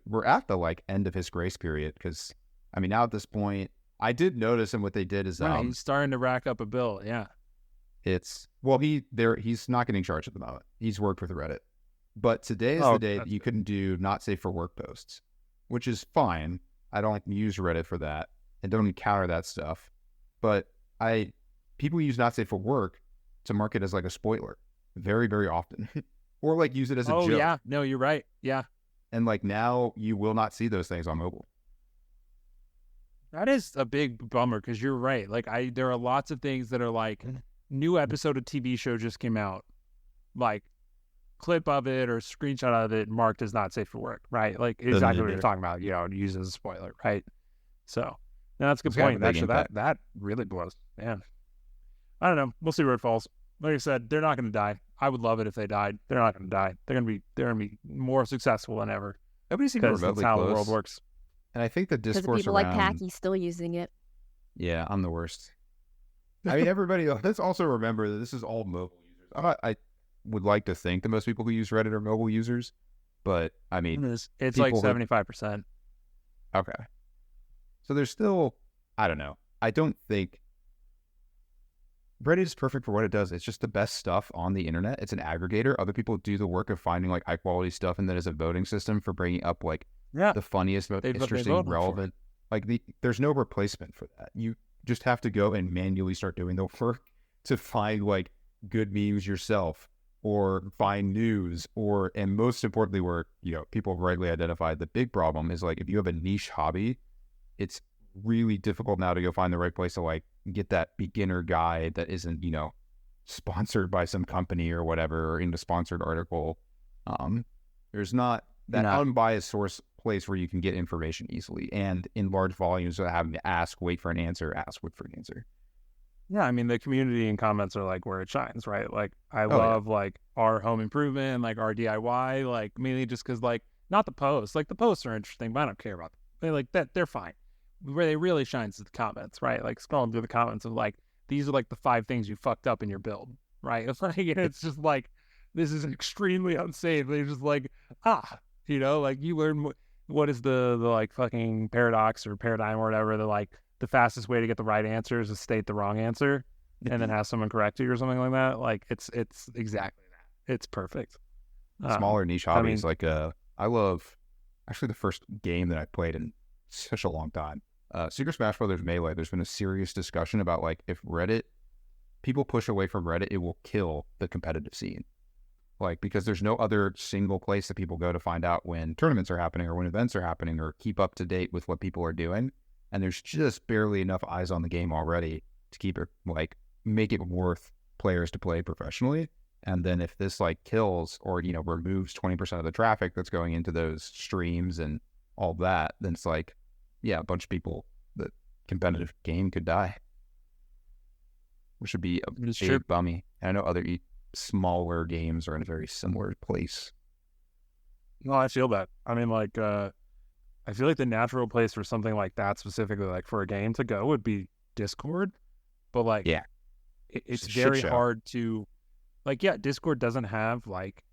We're at the like end of his grace period because I mean, now at this point, I did notice, and what they did is he's starting to rack up a bill. Yeah, he's not getting charged at the moment. He's worked with Reddit, but today is the day that you couldn't do not safe for work posts, which is fine. I don't use Reddit for that and don't encounter that stuff. But people use not safe for work to mark it as like a spoiler very, very often, or like use it as a joke. Oh yeah, no, you're right. Yeah, and like now you will not see those things on mobile. That is a big bummer because you're right. Like there are lots of things that are like new episode of TV show just came out, like clip of it or screenshot of it marked as not safe for work, right? Like exactly what you're talking about, you know, use it as a spoiler, right? So no, that's a good point. Actually, that really blows. Man, I don't know. We'll see where it falls. Like I said, they're not going to die. I would love it if they died. They're not going to die. They're going to be more successful than ever. Nobody seems remotely that's how close. The world works. And I think the discourse because people around... like Packy still using it. Yeah, I'm the worst. I mean, everybody, let's also remember that this is all mobile users. I would like to think that most people who use Reddit are mobile users, but I mean... It's like 75%. Okay. So there's still, I don't know. I don't think... Reddit is perfect for what it does. It's just the best stuff on the internet. It's an aggregator. Other people do the work of finding like high quality stuff, and then as a voting system for bringing up like the funniest, most interesting, relevant. Like there's no replacement for that. You just have to go and manually start doing the work to find like good memes yourself, or find news, and most importantly, where people rightly identified the big problem is like if you have a niche hobby, it's really difficult now to go find the right place to like get that beginner guide that isn't sponsored by some company or whatever, or in a sponsored article. There's not that unbiased source place where you can get information easily and in large volumes without having to wait for an answer. Yeah, I mean, the community and comments are like where it shines, right? Like I love like our home improvement, like our DIY, like mainly just because like not the posts, like the posts are interesting, but I don't care about them. They like that, they're fine. Where they really shines is the comments, right? Like scrolling through the comments of like, these are like the 5 things you fucked up in your build, right? It's like, it's just like, this is extremely unsafe. They're just like, like you learn what is the like fucking paradox or paradigm or whatever. The like the fastest way to get the right answer is to state the wrong answer and then have someone correct you or something like that. Like it's exactly that. It's perfect. Smaller niche hobbies. I love actually the first game that I played in such a long time. Super Smash Brothers Melee, there's been a serious discussion about like if people push away from Reddit, it will kill the competitive scene. Like, because there's no other single place that people go to find out when tournaments are happening or when events are happening or keep up to date with what people are doing. And there's just barely enough eyes on the game already to keep it, like, make it worth players to play professionally. And then if this like kills or, removes 20% of the traffic that's going into those streams and all that, then it's like, yeah, a bunch of people, the competitive game could die, which would be a big bummy. And I know other smaller games are in a very similar place. No, I feel that. I mean, like, I feel like the natural place for something like that, specifically like for a game to go, would be Discord. But like, yeah, it's very hard to, like, yeah, Discord doesn't have like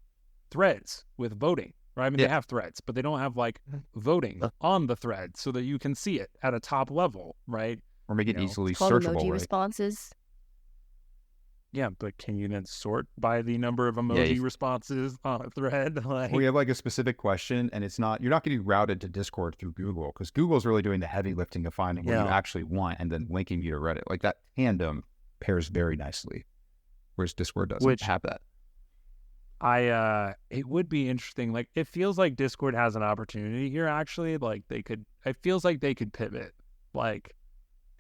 threads with voting, right? I mean, they have threads, but they don't have like voting on the thread so that you can see it at a top level, right? Or make it easily it's called searchable. Emoji right? responses. Yeah, but can you then sort by the number of emoji responses on a thread? Like, we have like a specific question, and you're not getting routed to Discord through Google, because Google's really doing the heavy lifting of finding what you actually want and then linking you to Reddit. Like that tandem pairs very nicely, whereas Discord doesn't have that. It would be interesting. Like, it feels like Discord has an opportunity here. Actually, like it feels like they could pivot, like,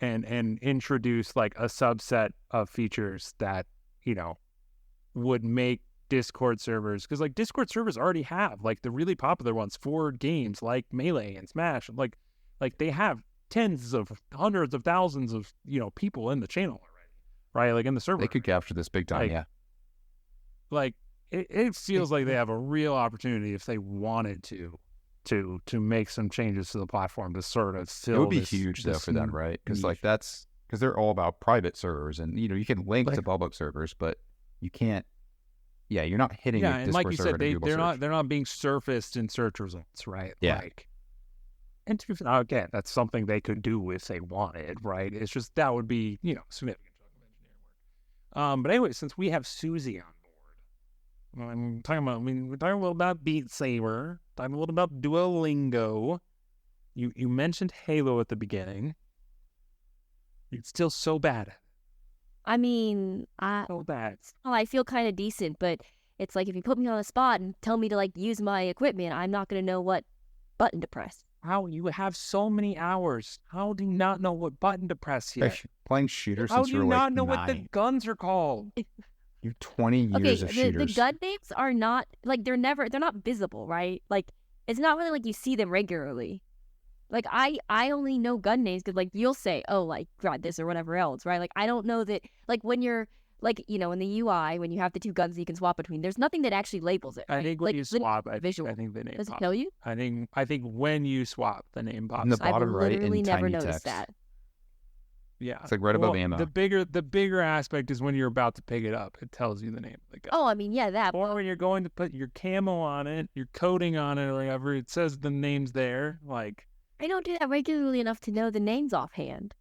and introduce like a subset of features that, would make Discord servers, because like Discord servers already have like the really popular ones for games like Melee and Smash. Like they have tens of hundreds of thousands of, people in the channel already, right? Like in the server. They could capture this big time, yeah. Like it feels like they have a real opportunity if they wanted to make some changes to the platform to sort of fill. It would be huge though for them, right? Because like because they're all about private servers, and you can link to public servers, but you can't. Yeah, you're not hitting. Yeah, and like you said, they're not being surfaced in search results, right? Yeah. Like, and again, that's something they could do if they wanted, right? It's just that would be significant chunk of engineering work. But anyway, since we have Suzie on board, we're talking a little about Beat Saber, talking a little about Duolingo. You mentioned Halo at the beginning. You're still so bad at it. I mean, So bad. I feel kind of decent, but it's like if you put me on the spot and tell me to like use my equipment, I'm not going to know what button to press. How you have so many hours? How do you not know what button to press yet? Playing shooters How since do you were you like not know 9. what the guns are called? You're 20 years of shooters. The gun names are not like they're not visible, right? Like it's not really like you see them regularly. Like I only know gun names because like you'll say, oh, like try this or whatever else, right? Like I don't know that like when you're like in the UI when you have the two guns that you can swap between, there's nothing that actually labels it. Right? I think when you swap, I think the name does pops. it tell you? I think when you swap, the name pops. In the bottom right in literally never tiny noticed text. that. Yeah, it's like right above ammo. The bigger aspect is when you're about to pick it up, it tells you the name of the gun. Oh, I mean, yeah, that. Or when you're going to put your camo on it, your coating on it, or whatever, it says the name's there. Like, I don't do that regularly enough to know the names offhand.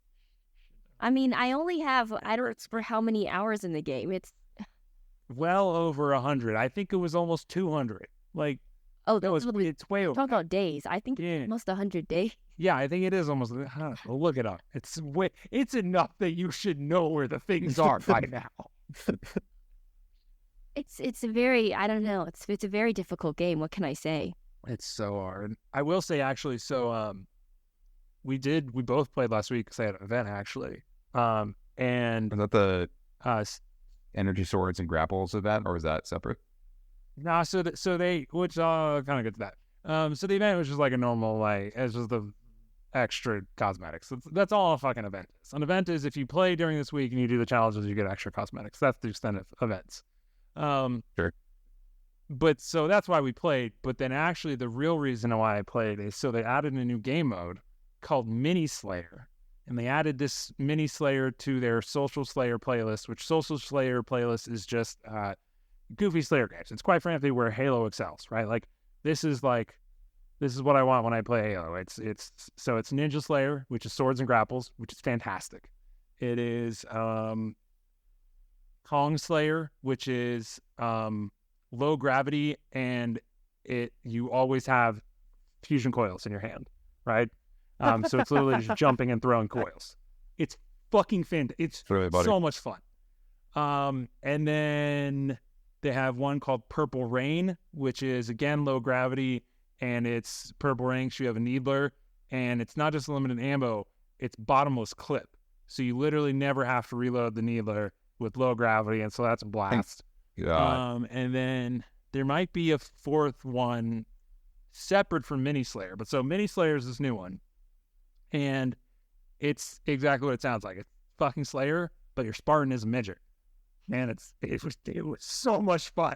I mean, I only have, I don't remember how many hours in the game. It's well over 100. I think it was almost 200. Like, it's way over. Talk about days. I think it's almost 100 days. Yeah, I think it is almost. I'll look it up. It's enough that you should know where the things are by now. It's a very, I don't know. It's a very difficult game. What can I say? It's so hard. I will say actually. So we both played last week because I had an event actually. And was that the energy swords and grapples event, or was that separate? Nah, so they, which kind of get to that. So the event was just like a normal, like, it's just the extra cosmetics. That's all a fucking event is. An event is if you play during this week and you do the challenges, you get extra cosmetics. That's the extent of events. Sure. But so that's why we played. But then actually the real reason why I played is so they added a new game mode called Mini Slayer. And they added this Mini Slayer to their Social Slayer playlist, which Social Slayer playlist is just goofy Slayer games. It's quite frankly where Halo excels, right? Like this is what I want when I play Halo. It's Ninja Slayer, which is swords and grapples, which is fantastic. It is Kong Slayer, which is low gravity, and you always have fusion coils in your hand, right? So it's literally just jumping and throwing coils. It's fucking it's so much fun. And then they have one called Purple Rain, which is again low gravity, and it's Purple Rain. So you have a needler, and it's not just limited ammo; it's bottomless clip. So you literally never have to reload the needler with low gravity, and so that's a blast. God. And then there might be a fourth one separate from Mini Slayer. But so Mini Slayer is this new one. And it's exactly what it sounds like. It's fucking Slayer, but your Spartan is a midget. Man, it was so much fun,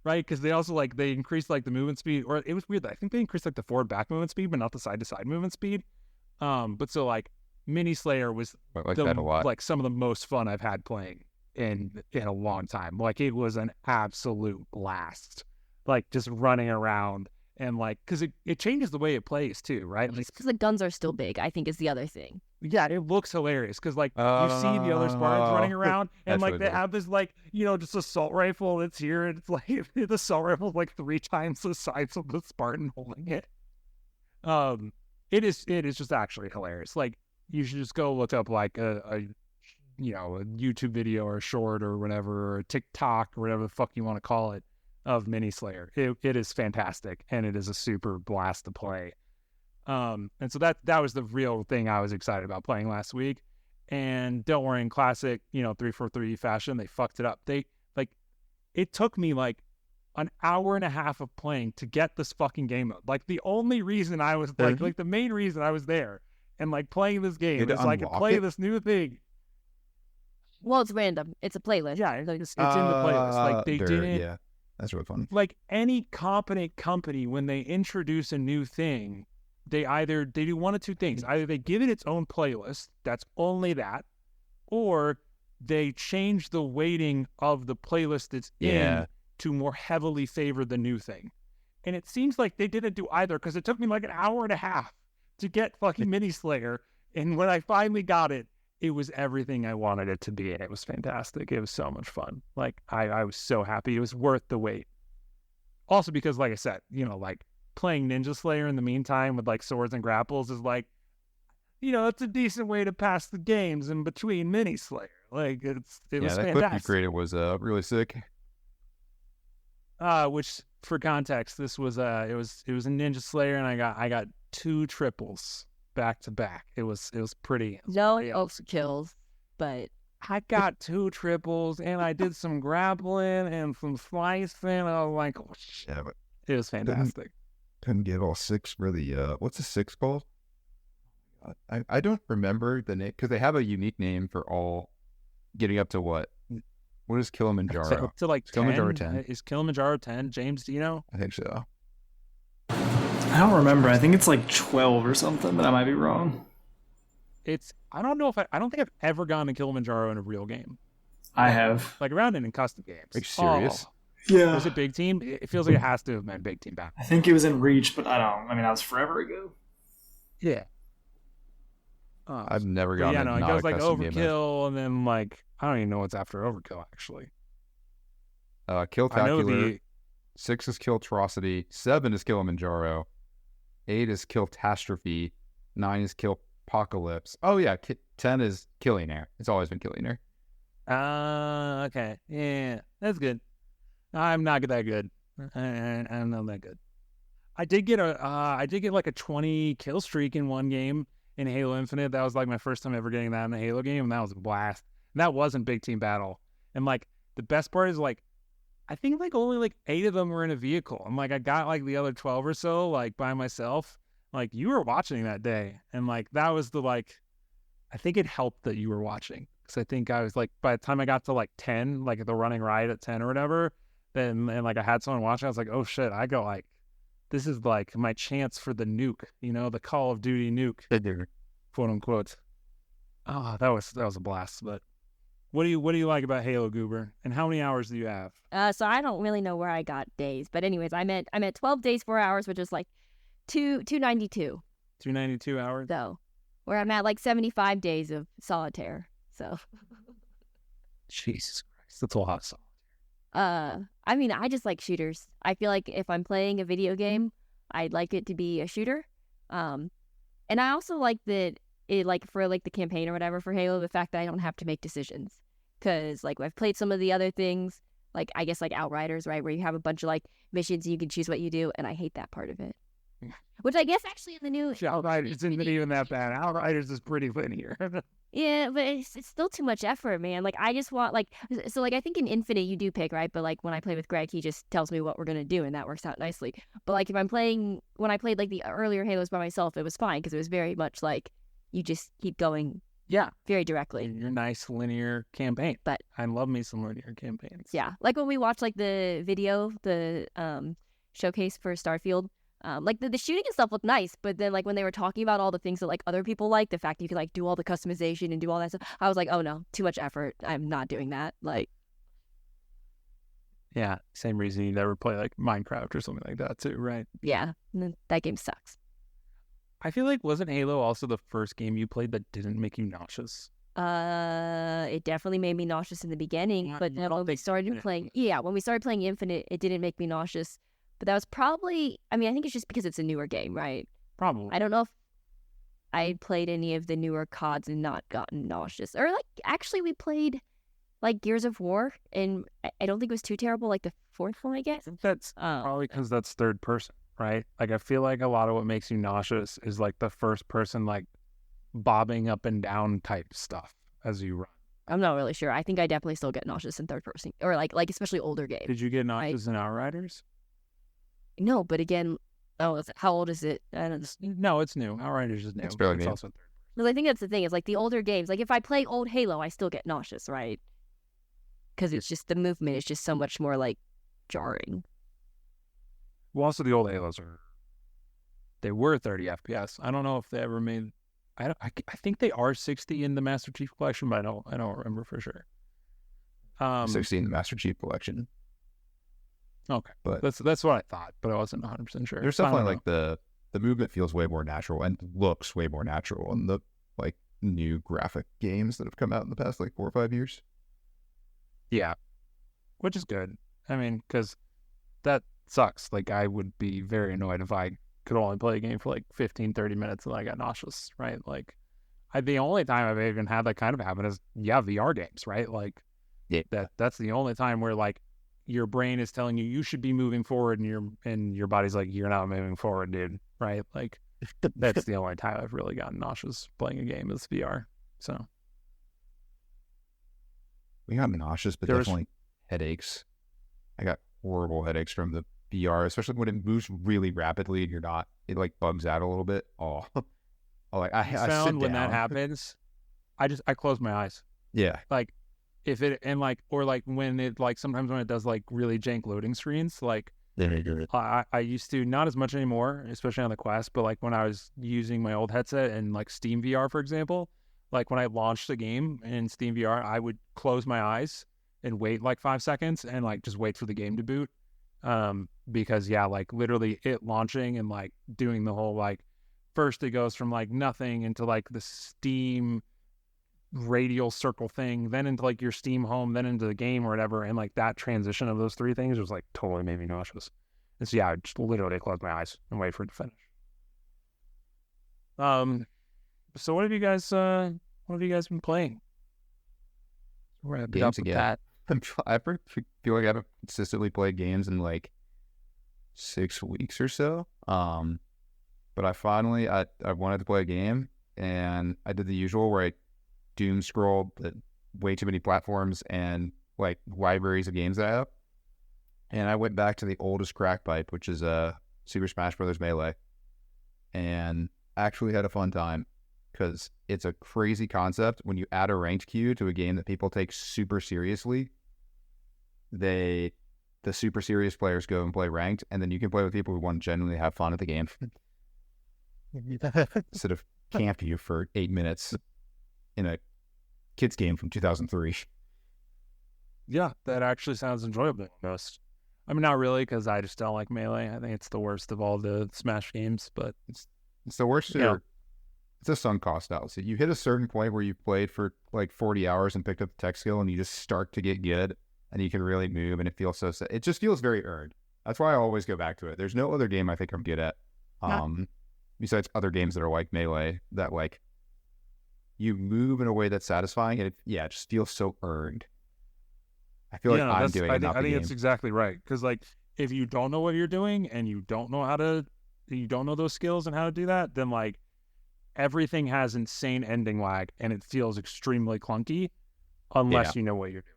right? Because they also they increased the movement speed, or it was weird. I think they increased the forward back movement speed, but not the side to side movement speed. But so Mini Slayer was That a lot. some of the most fun I've had playing in a long time. It was an absolute blast. Just running around and because it changes the way it plays too, right? Because the guns are still big, I think is the other thing. Yeah, it looks hilarious because you see the other Spartans running around and That's they have this just assault rifle that's here, and it's the assault rifle is 3 times the size of the Spartan holding it. It is just actually hilarious. You should just go look up a YouTube video or a short or whatever, or a TikTok or whatever the fuck you want to call it, of Mini Slayer. It is fantastic, and it is a super blast to play. And so that was the real thing I was excited about playing last week. And don't worry, in classic 343 fashion, they fucked it up. It took me an hour and a half of playing to get this fucking game mode. The only reason I was the main reason I was there and playing this game is so I could play this new thing. Well, it's random. It's a playlist. Yeah, it's in the playlist. They didn't. Yeah, that's really fun. Any competent company, when they introduce a new thing, they do one of two things. Either they give it its own playlist that's only that, or they change the weighting of the playlist it's in to more heavily favor the new thing. And it seems like they didn't do either, because it took me an hour and a half to get fucking Mini Slayer. And when I finally got it, it was everything I wanted it to be, and it was fantastic. It was so much fun. I was so happy. It was worth the wait. Also because, like I said, playing Ninja Slayer in the meantime with swords and grapples is it's a decent way to pass the games in between Mini Slayer. It was that fantastic. clip you created was really sick. Which for context, this was it was a Ninja Slayer, and I got 2 triples back to back. It was pretty. No also kills, but I got 2 triples, and I did some grappling and some slicing. And I was like, oh shit. Yeah, but It was fantastic. couldn't get all 6 for the what's the 6 called? I don't remember the name, because they have a unique name for all getting up to what? What is Kilimanjaro? To 10? Kilimanjaro 10. Is Kilimanjaro 10? James, do you know? I think so. I don't remember. I think it's 12 or something, but I might be wrong. I don't know if I don't think I've ever gone to Kilimanjaro in a real game. I have. Around it in custom games. Are you serious? Yeah. Was it Big Team? It feels like it has to have been Big Team back. I think it was in Reach, but I don't. I mean, that was forever ago. Yeah. I've never gotten it goes custom game. Overkill, and then I don't even know what's after Overkill actually. Killtacular. 6 is Killtrocity. 7 is Kilimanjaro. 8 is Killtastrophe. 9 is Killpocalypse. Oh yeah, 10 is Killionaire. It's always been Killionaire. Okay. Yeah, that's good. I'm not that good. I'm not that good. I did get a 20 kill streak in one game in Halo Infinite. That was my first time ever getting that in a Halo game, and that was a blast. And that wasn't Big Team Battle. And the best part is I think only 8 of them were in a vehicle. And I got the other 12 or so by myself. You were watching that day, and that was I think it helped that you were watching, because I think I was by the time I got to 10, the running riot at 10 or whatever, then and I had someone watching, I was oh shit, I go this is my chance for the nuke, the Call of Duty nuke, quote unquote. Oh, that was a blast. But what do you like about Halo, Goober? And how many hours do you have? So I don't really know where I got days, but anyways, I'm at 12 days 4 hours, which is 292. 292 hours. So where I'm at 75 days of Solitaire. So Jesus Christ, that's a lot of Solitaire. I mean, I just like shooters. I feel like if I'm playing a video game, I'd like it to be a shooter. And I also like that it for the campaign or whatever for Halo, the fact that I don't have to make decisions. Because I've played some of the other things, I guess Outriders, right, where you have a bunch of missions and you can choose what you do, and I hate that part of it. Which I guess actually in the new Outriders isn't even that bad. Outriders is pretty linear. Yeah, but it's still too much effort, man. Like, I just want, like, so, like, I think in Infinite you do pick, right? But, like, when I play with Greg, he just tells me what we're going to do, and that works out nicely. But, like, when I played, like, the earlier Halos by myself, it was fine, because it was very much, like, you just keep going very directly. Your nice linear campaign. But I love me some linear campaigns. yeah, like, when we watch, like, the video, the showcase for Starfield, like the shooting and stuff looked nice, but then like when they were talking about all the things that like other people like, the fact that you could like do all the customization and do all that stuff, I was like, oh no, too much effort. I'm not doing that. Like, yeah, same reason you never play like Minecraft or something like that too, right? yeah, that game sucks. I feel like wasn't Halo also the first game you played that didn't make you nauseous? It definitely made me nauseous in the beginning, but then when we started playing, when we started playing Infinite, it didn't make me nauseous. But that was probably, I mean, I think it's just because it's a newer game, right? Probably. I don't know if I played any of the newer CODs and not gotten nauseous. Or, like, actually, we played, like, Gears of War, and I don't think it was too terrible, like, the fourth one, I guess. I think that's probably because that's third person, right? Like, I feel like a lot of what makes you nauseous is, like, the first person, like, bobbing up and down type stuff as you run. I'm not really sure. I think I definitely still get nauseous in third person, or, like especially older games. Did you get nauseous in Outriders? No, but again, how old is it? I don't know. No, it's new. Outriders is new. It's barely new. Also third. Because I think that's the thing, is like the older games, like if I play old Halo, I still get nauseous, right? Because it's just the movement is just so much more like jarring. Well, also the old Halos they were 30 FPS. I don't know if they ever made. I think they are 60 in the Master Chief Collection, but I don't remember for sure. 60 in the Master Chief Collection. Okay, but that's what I thought, but I wasn't 100% sure. There's definitely like the movement feels way more natural and looks way more natural in the like new graphic games that have come out in the past like 4 or 5 years. Yeah, which is good. I mean, because that sucks. Like, I would be very annoyed if I could only play a game for like 15, 30 minutes and I got nauseous, right? Like, the only time I've even had that kind of happen is VR games, right? Like, that's the only time where like your brain is telling you should be moving forward, and your body's like, you're not moving forward, dude. Right? Like, that's the only time I've really gotten nauseous playing a game is VR. So we got nauseous, but definitely headaches. I got horrible headaches from the VR, especially when it moves really rapidly and it like bugs out a little bit. I found sit when that happens, I close my eyes. Yeah. Like, if it, and like, or like when it, like sometimes when it does like really jank loading screens, like I used to, not as much anymore, especially on the Quest, but like when I was using my old headset and like Steam VR, for example, like when I launched the game in Steam VR, I would close my eyes and wait like 5 seconds and like just wait for the game to boot. Because like literally it launching and like doing the whole, like, first it goes from like nothing into like the Steam radial circle thing, then into like your Steam home, then into the game or whatever, and like that transition of those three things was like totally made me nauseous. And so I just literally close my eyes and wait for it to finish. So what have you guys been playing? We're gonna games again. I feel like I haven't consistently played games in like 6 weeks or so. But I finally I wanted to play a game, and I did the usual where I doom scrolled way too many platforms and like libraries of games that I have, and I went back to the oldest crack pipe, which is Super Smash Bros. Melee, and actually had a fun time because it's a crazy concept. When you add a ranked queue to a game that people take super seriously, the super serious players go and play ranked, and then you can play with people who want to genuinely have fun at the game instead of camp you for 8 minutes in a kids game from 2003. Yeah, that actually sounds enjoyable almost. I mean, not really, because I just don't like Melee. I think it's the worst of all the Smash games, but it's the worst. It's a sunk cost fallacy. You hit a certain point where you've played for like 40 hours and picked up the tech skill, and you just start to get good, and you can really move, and it feels so set. It just feels very earned. That's why I always go back to it. There's no other game I think I'm good at, besides other games that are like Melee, that like you move in a way that's satisfying, and it just feels so earned. I feel like I'm doing it, not the game. I think that's exactly right. Because like, if you don't know what you're doing and you don't know those skills and how to do that, then like everything has insane ending lag and it feels extremely clunky unless you know what you're doing,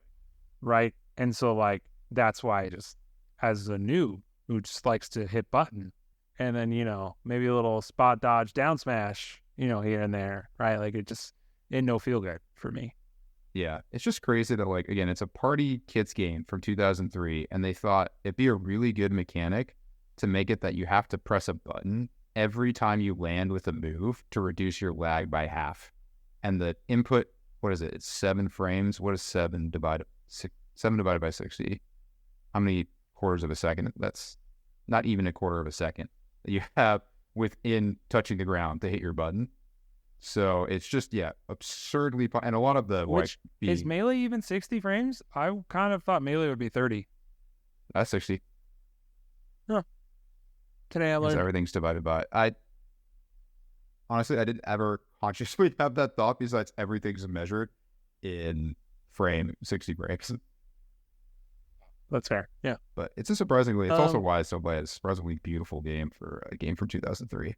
right? And so like that's why I just, as a noob who just likes to hit button and then maybe a little spot dodge down smash here and there, right? Like it no feel good for me. Yeah, it's just crazy that, like, again, it's a party kids game from 2003, and they thought it'd be a really good mechanic to make it that you have to press a button every time you land with a move to reduce your lag by half. And the input, what is it? It's 7 frames. What is 7 divided by 60? How many quarters of a second? That's not even a quarter of a second that you have within touching the ground to hit your button. So it's just, absurdly, and a lot of the is Melee even 60 frames? I kind of thought Melee would be 30. That's 60. Huh. Today I learned everything's divided by. I didn't ever consciously have that thought. Besides, everything's measured in 60 frames. That's fair. Yeah, but it's a surprisingly. It's also why it's so bad. It's a surprisingly beautiful game for a game from 2003.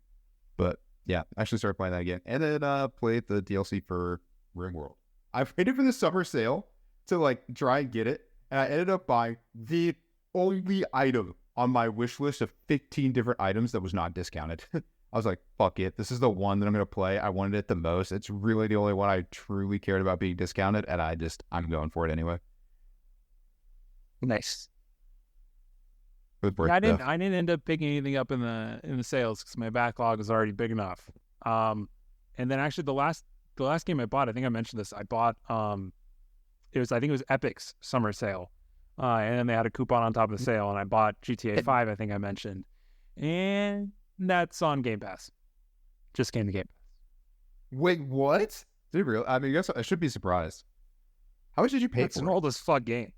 But yeah, I actually started playing that again, and then played the DLC for RimWorld. I waited for the summer sale to like try and get it, and I ended up buying the only item on my wish list of 15 different items that was not discounted. I was like, fuck it, this is the one that I'm going to play. I wanted it the most. It's really the only one I truly cared about being discounted, and I'm going for it anyway. Nice. Yeah, I didn't end up picking anything up in the sales because my backlog is already big enough. And then actually the last game I bought, I think I mentioned this. I bought I think it was Epic's summer sale, and then they had a coupon on top of the sale, and I bought GTA 5. I think I mentioned, and that's on Game Pass. Just came to Game Pass. Wait, what? Is it real? I mean, I guess I should be surprised. How much did you pay for it? It's an old as fuck game.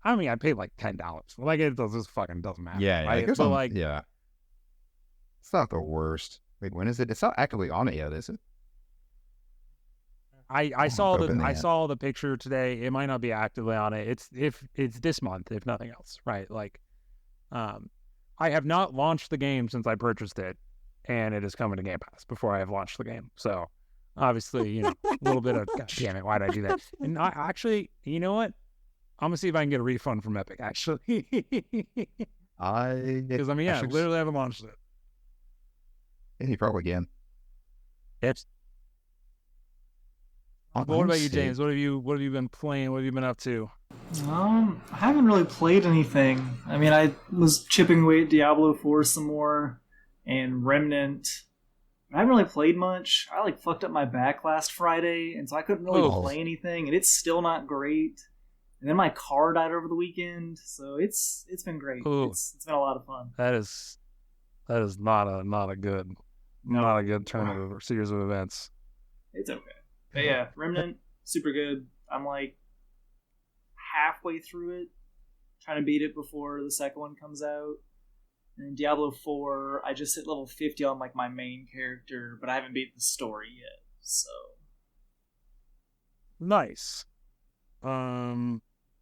I mean, I paid like $10. Like it doesn't matter. Yeah, right? I guess but like, yeah, it's not the worst. Wait, when is it? It's not actively on it yet, is it? I saw the picture today. It might not be actively on it. It's this month, if nothing else, right? Like, I have not launched the game since I purchased it, and it is coming to Game Pass before I have launched the game. So, obviously, a little bit of God damn it, why did I do that? And I actually, you know what? I'm gonna see if I can get a refund from Epic. Actually, because literally haven't launched it. Yeah, you probably can. Yes. What about you, James? What have you been playing? What have you been up to? I haven't really played anything. I mean, I was chipping away at Diablo 4 some more and Remnant. I haven't really played much. I fucked up my back last Friday, and so I couldn't really play anything, and it's still not great. And then my car died over the weekend, so it's been great. It's been a lot of fun. That is not a good turn of series of events. It's okay. But yeah, Remnant, super good. I'm halfway through it, trying to beat it before the second one comes out. And Diablo 4, I just hit level 50 on my main character, but I haven't beat the story yet. So nice.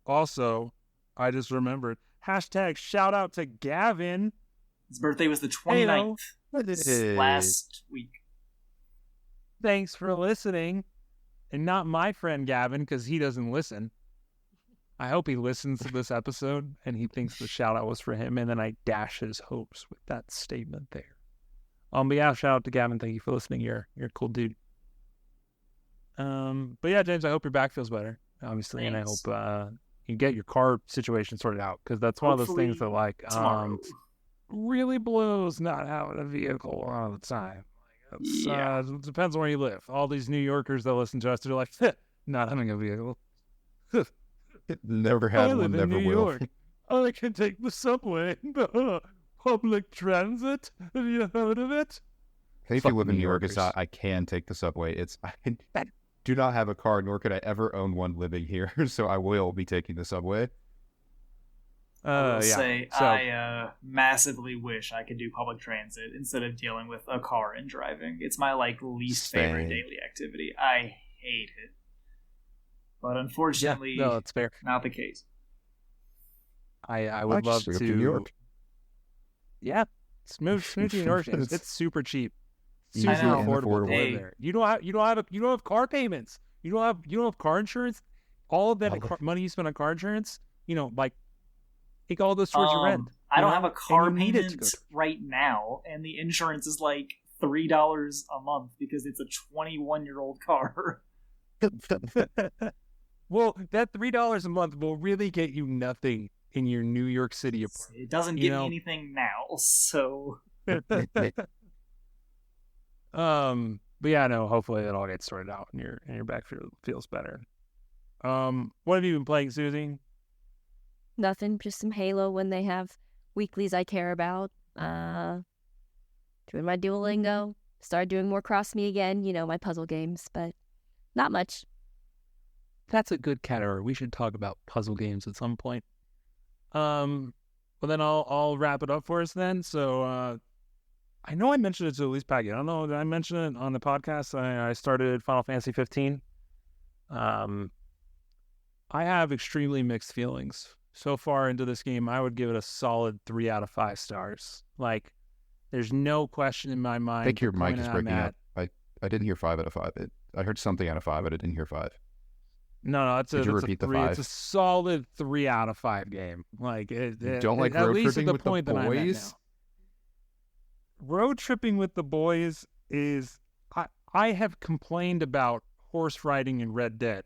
Also, I just remembered, hashtag shout out to Gavin. His birthday was the 29th last week. Thanks for listening. And not my friend Gavin, because he doesn't listen. I hope he listens to this episode and he thinks the shout out was for him, and then I dash his hopes with that statement there. But yeah, shout out to Gavin. Thank you for listening. You're a cool dude. But yeah, James, I hope your back feels better, obviously. Thanks. And I hope you get your car situation sorted out, because that's one of those things that really blows not having a vehicle all the time. It depends on where you live. All these New Yorkers that listen to us, they're like, not having a vehicle. Never had one, never will. York. I can take the subway. Public transit. Have you heard of it? Hey, if you live in New York, it's not, I can take the subway. I do not have a car, nor could I ever own one living here, so I will be taking the subway. I massively wish I could do public transit instead of dealing with a car and driving. It's my least favorite daily activity. I hate it. But unfortunately, it's fair. Not the case. I would love to. New York. Yeah, move to New York. It's super cheap. super I know. affordable to live Hey. there. You don't have car payments. You don't have car insurance. All of that money you spend on car insurance, like take all those towards your rent. I don't have a car And you need it to payment go. right now, and the insurance is like $3 a month because it's a 21-year-old car. Well, that $3 a month will really get you nothing in your New York City apartment. It doesn't get me anything now, so But yeah, no. Hopefully it all gets sorted out and your back feels better. What have you been playing, Susie? Nothing, just some Halo when they have weeklies I care about. Doing my Duolingo. Started doing more CrossMe again, my puzzle games, but not much. That's a good category. We should talk about puzzle games at some point. Well, then I'll wrap it up for us then. So I know I mentioned it to Elise Paget. I don't know, did I mention it on the podcast? I started Final Fantasy 15. I have extremely mixed feelings. So far into this game, I would give it a solid 3 out of 5 stars. Like, there's no question in my mind. I think your the mic point is I'm breaking at. up. I didn't hear 5 out of 5. I heard something out of 5, but I didn't hear 5. No, it's a Could you it's a repeat the 3. 5? It's a solid 3 out of 5 game. Like You don't like at road least at tripping the with the point that I'm at boys? now. Road tripping with the boys is I have complained about horse riding in Red Dead,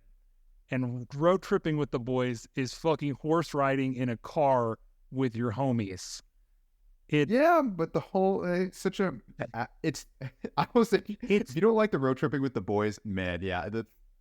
and road tripping with the boys is fucking horse riding in a car with your homies. Yeah, but the whole it's such a it's I was if you don't like the road tripping with the boys, man, yeah,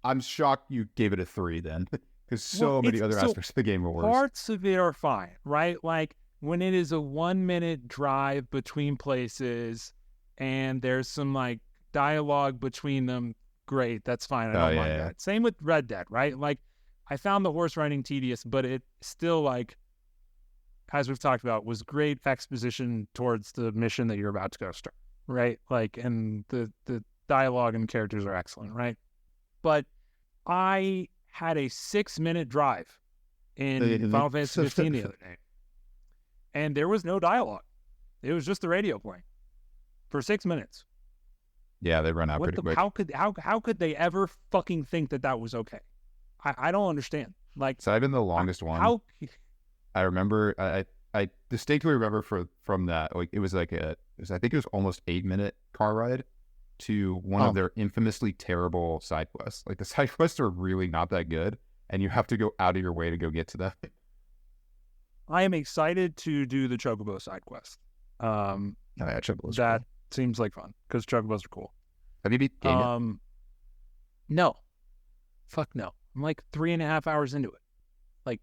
I'm shocked you gave it a 3 then, because so many other aspects of the game are worse. Parts of it are fine, right? Like when it is a 1-minute drive between places, and there's some like dialogue between them. Great, that's fine. I don't mind that. Same with Red Dead, right? Like I found the horse riding tedious, but it still, like, as we've talked about, was great exposition towards the mission that you're about to go start, right? Like, and the dialogue and characters are excellent, right? But I had a 6-minute drive in Final Fantasy 15 the other day, and there was no dialogue. It was just the radio playing for 6 minutes. Yeah, they run out pretty quick. How could they ever fucking think that was okay? I don't understand. Like, so I've been the longest one. I remember, I distinctly remember from that, like it was like I think it was almost 8-minute car ride to one of their infamously terrible side quests. Like the side quests are really not that good, and you have to go out of your way to go get to them. I am excited to do the Chocobo side quest. Chocobos that seems like fun because Chocobos are cool. Have you beat game yet? No. Fuck no. I'm like 3.5 hours into it. Like,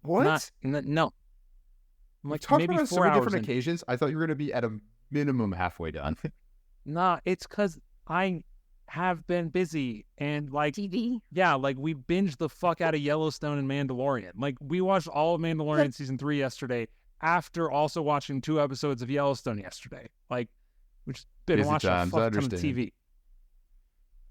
what? No. I'm like talked maybe about 4 so many hours different occasions. I thought you were going to be at a minimum halfway done. Nah, it's because I have been busy and like TV. Yeah, like we binged the fuck out of Yellowstone and Mandalorian. Like we watched all of Mandalorian season 3 yesterday after also watching 2 episodes of Yellowstone yesterday. Like we just been watching a fuck ton of TV.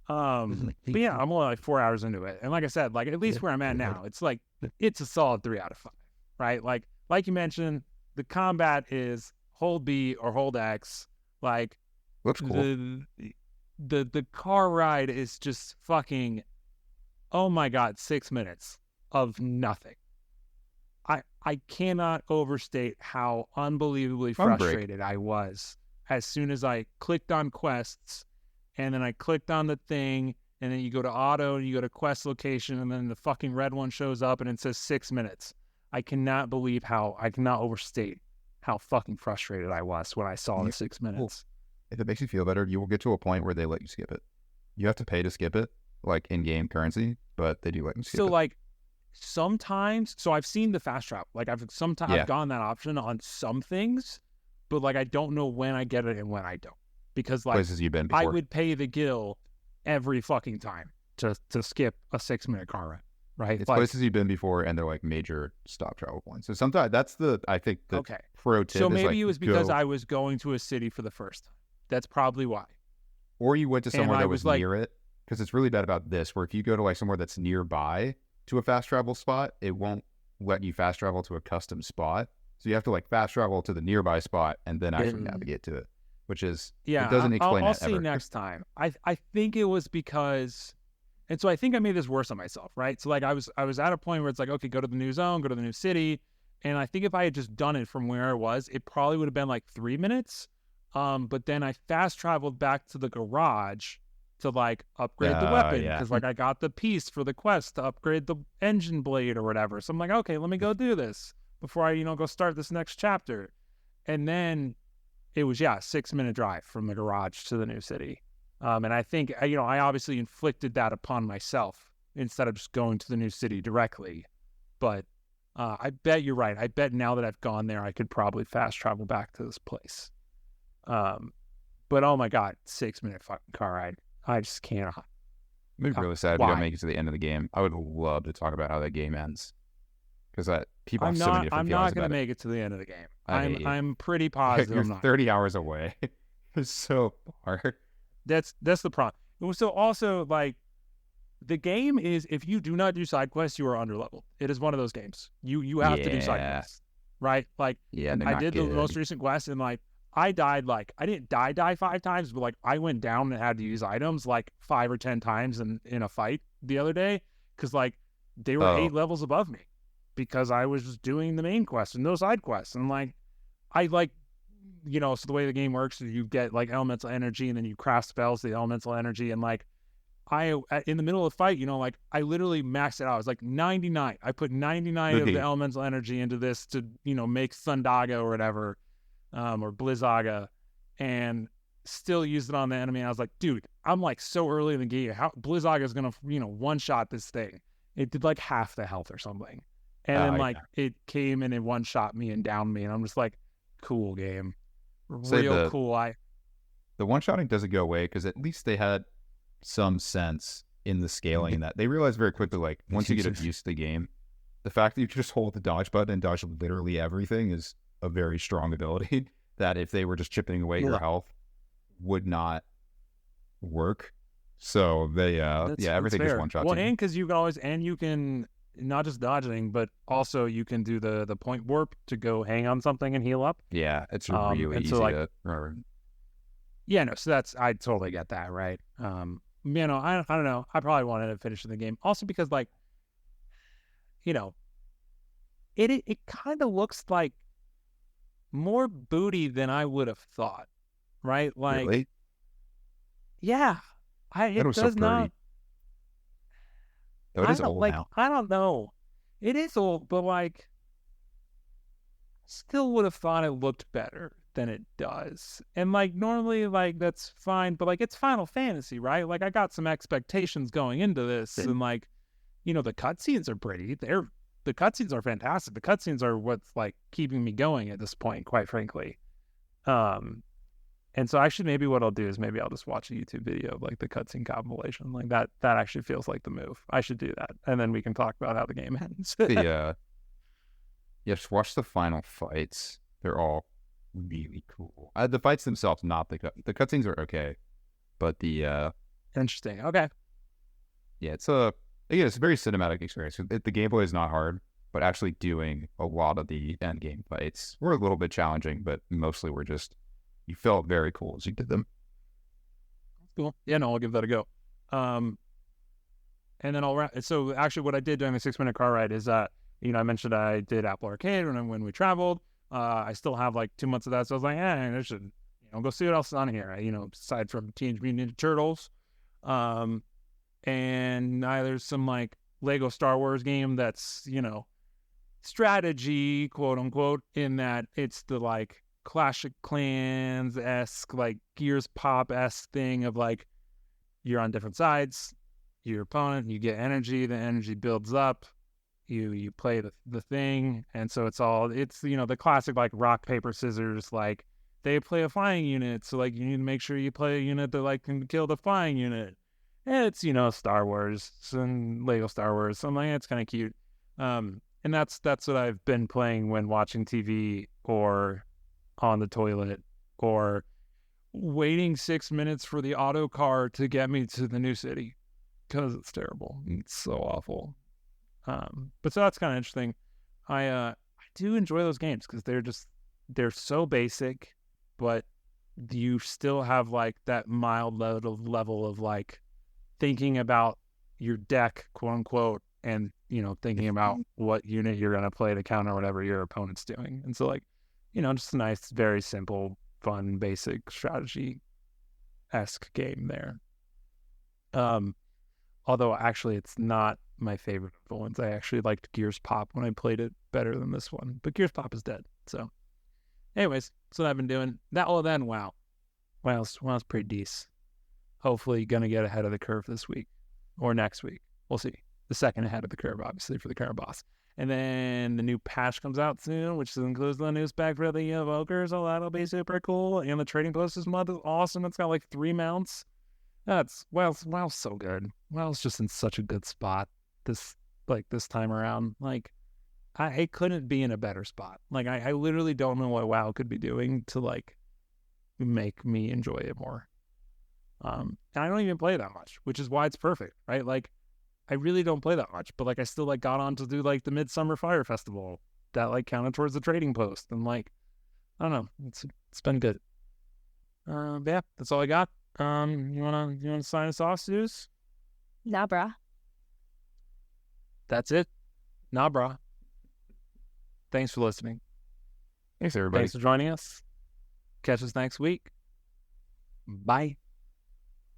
But yeah, I'm only like 4 hours into it, and like I said, like at least where I'm at now, it's like it's a solid 3 out of 5, right? Like you mentioned, the combat is hold B or hold X. Like looks cool. The car ride is just fucking, oh my god, 6 minutes of nothing. I cannot overstate how unbelievably frustrated I was as soon as I clicked on quests. And then I clicked on the thing, and then you go to auto, and you go to quest location, and then the fucking red one shows up, and it says 6 minutes. I cannot overstate how fucking frustrated I was when I saw the 6 minutes. If it makes you feel better, you will get to a point where they let you skip it. You have to pay to skip it, like in-game currency, but they do let you skip it. So, like, sometimes, so I've seen the fast travel. Like, I've gotten that option on some things, but, like, I don't know when I get it and when I don't. Because like places you've been before. I would pay the gil every fucking time to skip a 6-minute car ride, right? It's like, places you've been before, and they're like major stop travel points. So sometimes that's I think the pro tip. So is maybe like, it was because I was going to a city for the first time. That's probably why. Or you went to somewhere that was like, near it, because it's really bad about this. Where if you go to like somewhere that's nearby to a fast travel spot, it won't let you fast travel to a custom spot. So you have to like fast travel to the nearby spot and then actually navigate to it. which is Yeah, it doesn't explain I'll it see ever. next time. I think it was because, and so I think I made this worse on myself, right? So like I was at a point where it's like, okay, go to the new zone, go to the new city, and I think if I had just done it from where I was, it probably would have been like 3 minutes. But then I fast traveled back to the garage to like upgrade the weapon Yeah. because like I got the piece for the quest to upgrade the engine blade or whatever. So I'm like, okay, let me go do this before I go start this next chapter, and then it was, 6-minute drive from the garage to the new city. And I think, I obviously inflicted that upon myself instead of just going to the new city directly. But I bet you're right. I bet now that I've gone there, I could probably fast travel back to this place. But oh my God, 6-minute fucking car ride. I just can't. I'm really sad we don't make it to the end of the game. I would love to talk about how that game ends. Because people have so many different I'm feelings not going to about make it to the end of the game. I hate you. I'm pretty positive You're I'm not. 30 hours away. It's so far. That's the problem. So also, like, the game is, if you do not do side quests, you are underleveled. It is one of those games. You have to do side Yeah. quests, right? Like, Yeah, they're I not did good. the most recent quest, and like I died, like I didn't die 5 times, but like I went down and had to use items like 5 or 10 times in a fight the other day because like they were 8 levels above me because I was just doing the main quest and no side quests, and like I like. So the way the game works is you get like elemental energy and then you craft spells, the elemental energy. And like in the middle of the fight, like I literally maxed it out. I was like 99. I put 99 of the elemental energy into this to, make Sundaga or whatever, or Blizzaga, and still used it on the enemy. And I was like, dude, I'm like so early in the game. How Blizzaga is going to, one-shot this thing. It did like half the health or something. And then like it came and it one-shot me and downed me. And I'm just like, cool game. Real cool. The one-shotting doesn't go away because at least they had some sense in the scaling in that. They realized very quickly, like, once you get used to the game, the fact that you can just hold the dodge button and dodge literally everything is a very strong ability that if they were just chipping away your health would not work. So they, everything is one-shot. Well, and because you can always, and you can not just dodging, but also you can do the point warp to go hang on something and heal up. Yeah, it's really easy to remember. Yeah, no, so I totally get that, right? I don't know. I probably wanted to finish the game. Also because like, it kind of looks like more booty than I would have thought, right? Like, really? Yeah. It was does so not. Though it is old now. I don't know. It is old, but like, still would have thought it looked better than it does. And like, normally, like, that's fine, but like, it's Final Fantasy, right? Like, I got some expectations going into this, and like, the cutscenes are pretty. The cutscenes are fantastic. The cutscenes are what's like keeping me going at this point, quite frankly. And so actually maybe what I'll do is maybe I'll just watch a YouTube video of like the cutscene compilation. Like that actually feels like the move. I should do that. And then we can talk about how the game ends. Just watch the final fights. They're all really cool. The fights themselves, not the cutscenes are okay. But the interesting. Okay. Yeah, it's a very cinematic experience. The gameplay is not hard, but actually doing a lot of the end game fights were a little bit challenging, but mostly were just you felt very cool as you did them. Cool. Yeah, no, I'll give that a go. And then so actually what I did during the 6-minute car ride is I mentioned I did Apple Arcade when we traveled. I still have like 2 months of that. So I was like, I should, go see what else is on here. Aside from Teenage Mutant Ninja Turtles. And there's some like Lego Star Wars game that's, strategy, quote unquote, in that it's the like Clash of Clans-esque, like Gears Pop-esque thing of like you're on different sides, your opponent, you get energy, the energy builds up, you play the thing, and so it's the classic like rock, paper, scissors, like they play a flying unit, so like you need to make sure you play a unit that like can kill the flying unit. And it's Star Wars and Lego Star Wars, so I'm like, it's kind of cute. And that's what I've been playing when watching TV or on the toilet or waiting 6 minutes for the auto car to get me to the new city because it's terrible. It's so awful. But so that's kind of interesting. I do enjoy those games because they're so basic, but you still have like that mild level of like thinking about your deck, quote unquote, and thinking about what unit you're gonna play to counter whatever your opponent's doing. And so like, just a nice, very simple, fun, basic strategy-esque game there. Although actually it's not my favorite of the ones. I actually liked Gears Pop when I played it better than this one. But Gears Pop is dead. So anyways, that's what I've been doing. WoW's pretty decent. Hopefully gonna get ahead of the curve this week or next week. We'll see. The second ahead of the curve, obviously, for the current boss. And then the new patch comes out soon, which includes the new spec for the evokers. Oh, that'll be super cool. And the trading post this month is awesome. It's got like 3 mounts. WoW's so good. WoW's just in such a good spot this time around. Like, I couldn't be in a better spot. Like, I literally don't know what WoW could be doing to like make me enjoy it more. And I don't even play that much, which is why it's perfect, right? Like, I really don't play that much, but like I still like got on to do like the Midsummer Fire Festival that like counted towards the trading post, and like I don't know, it's been good. But yeah, that's all I got. You wanna sign us off, Suze? Nah, brah. That's it. Nah, brah. Thanks for listening. Thanks, everybody. Thanks for joining us. Catch us next week. Bye.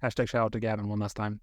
# shout out to Gavin one last time.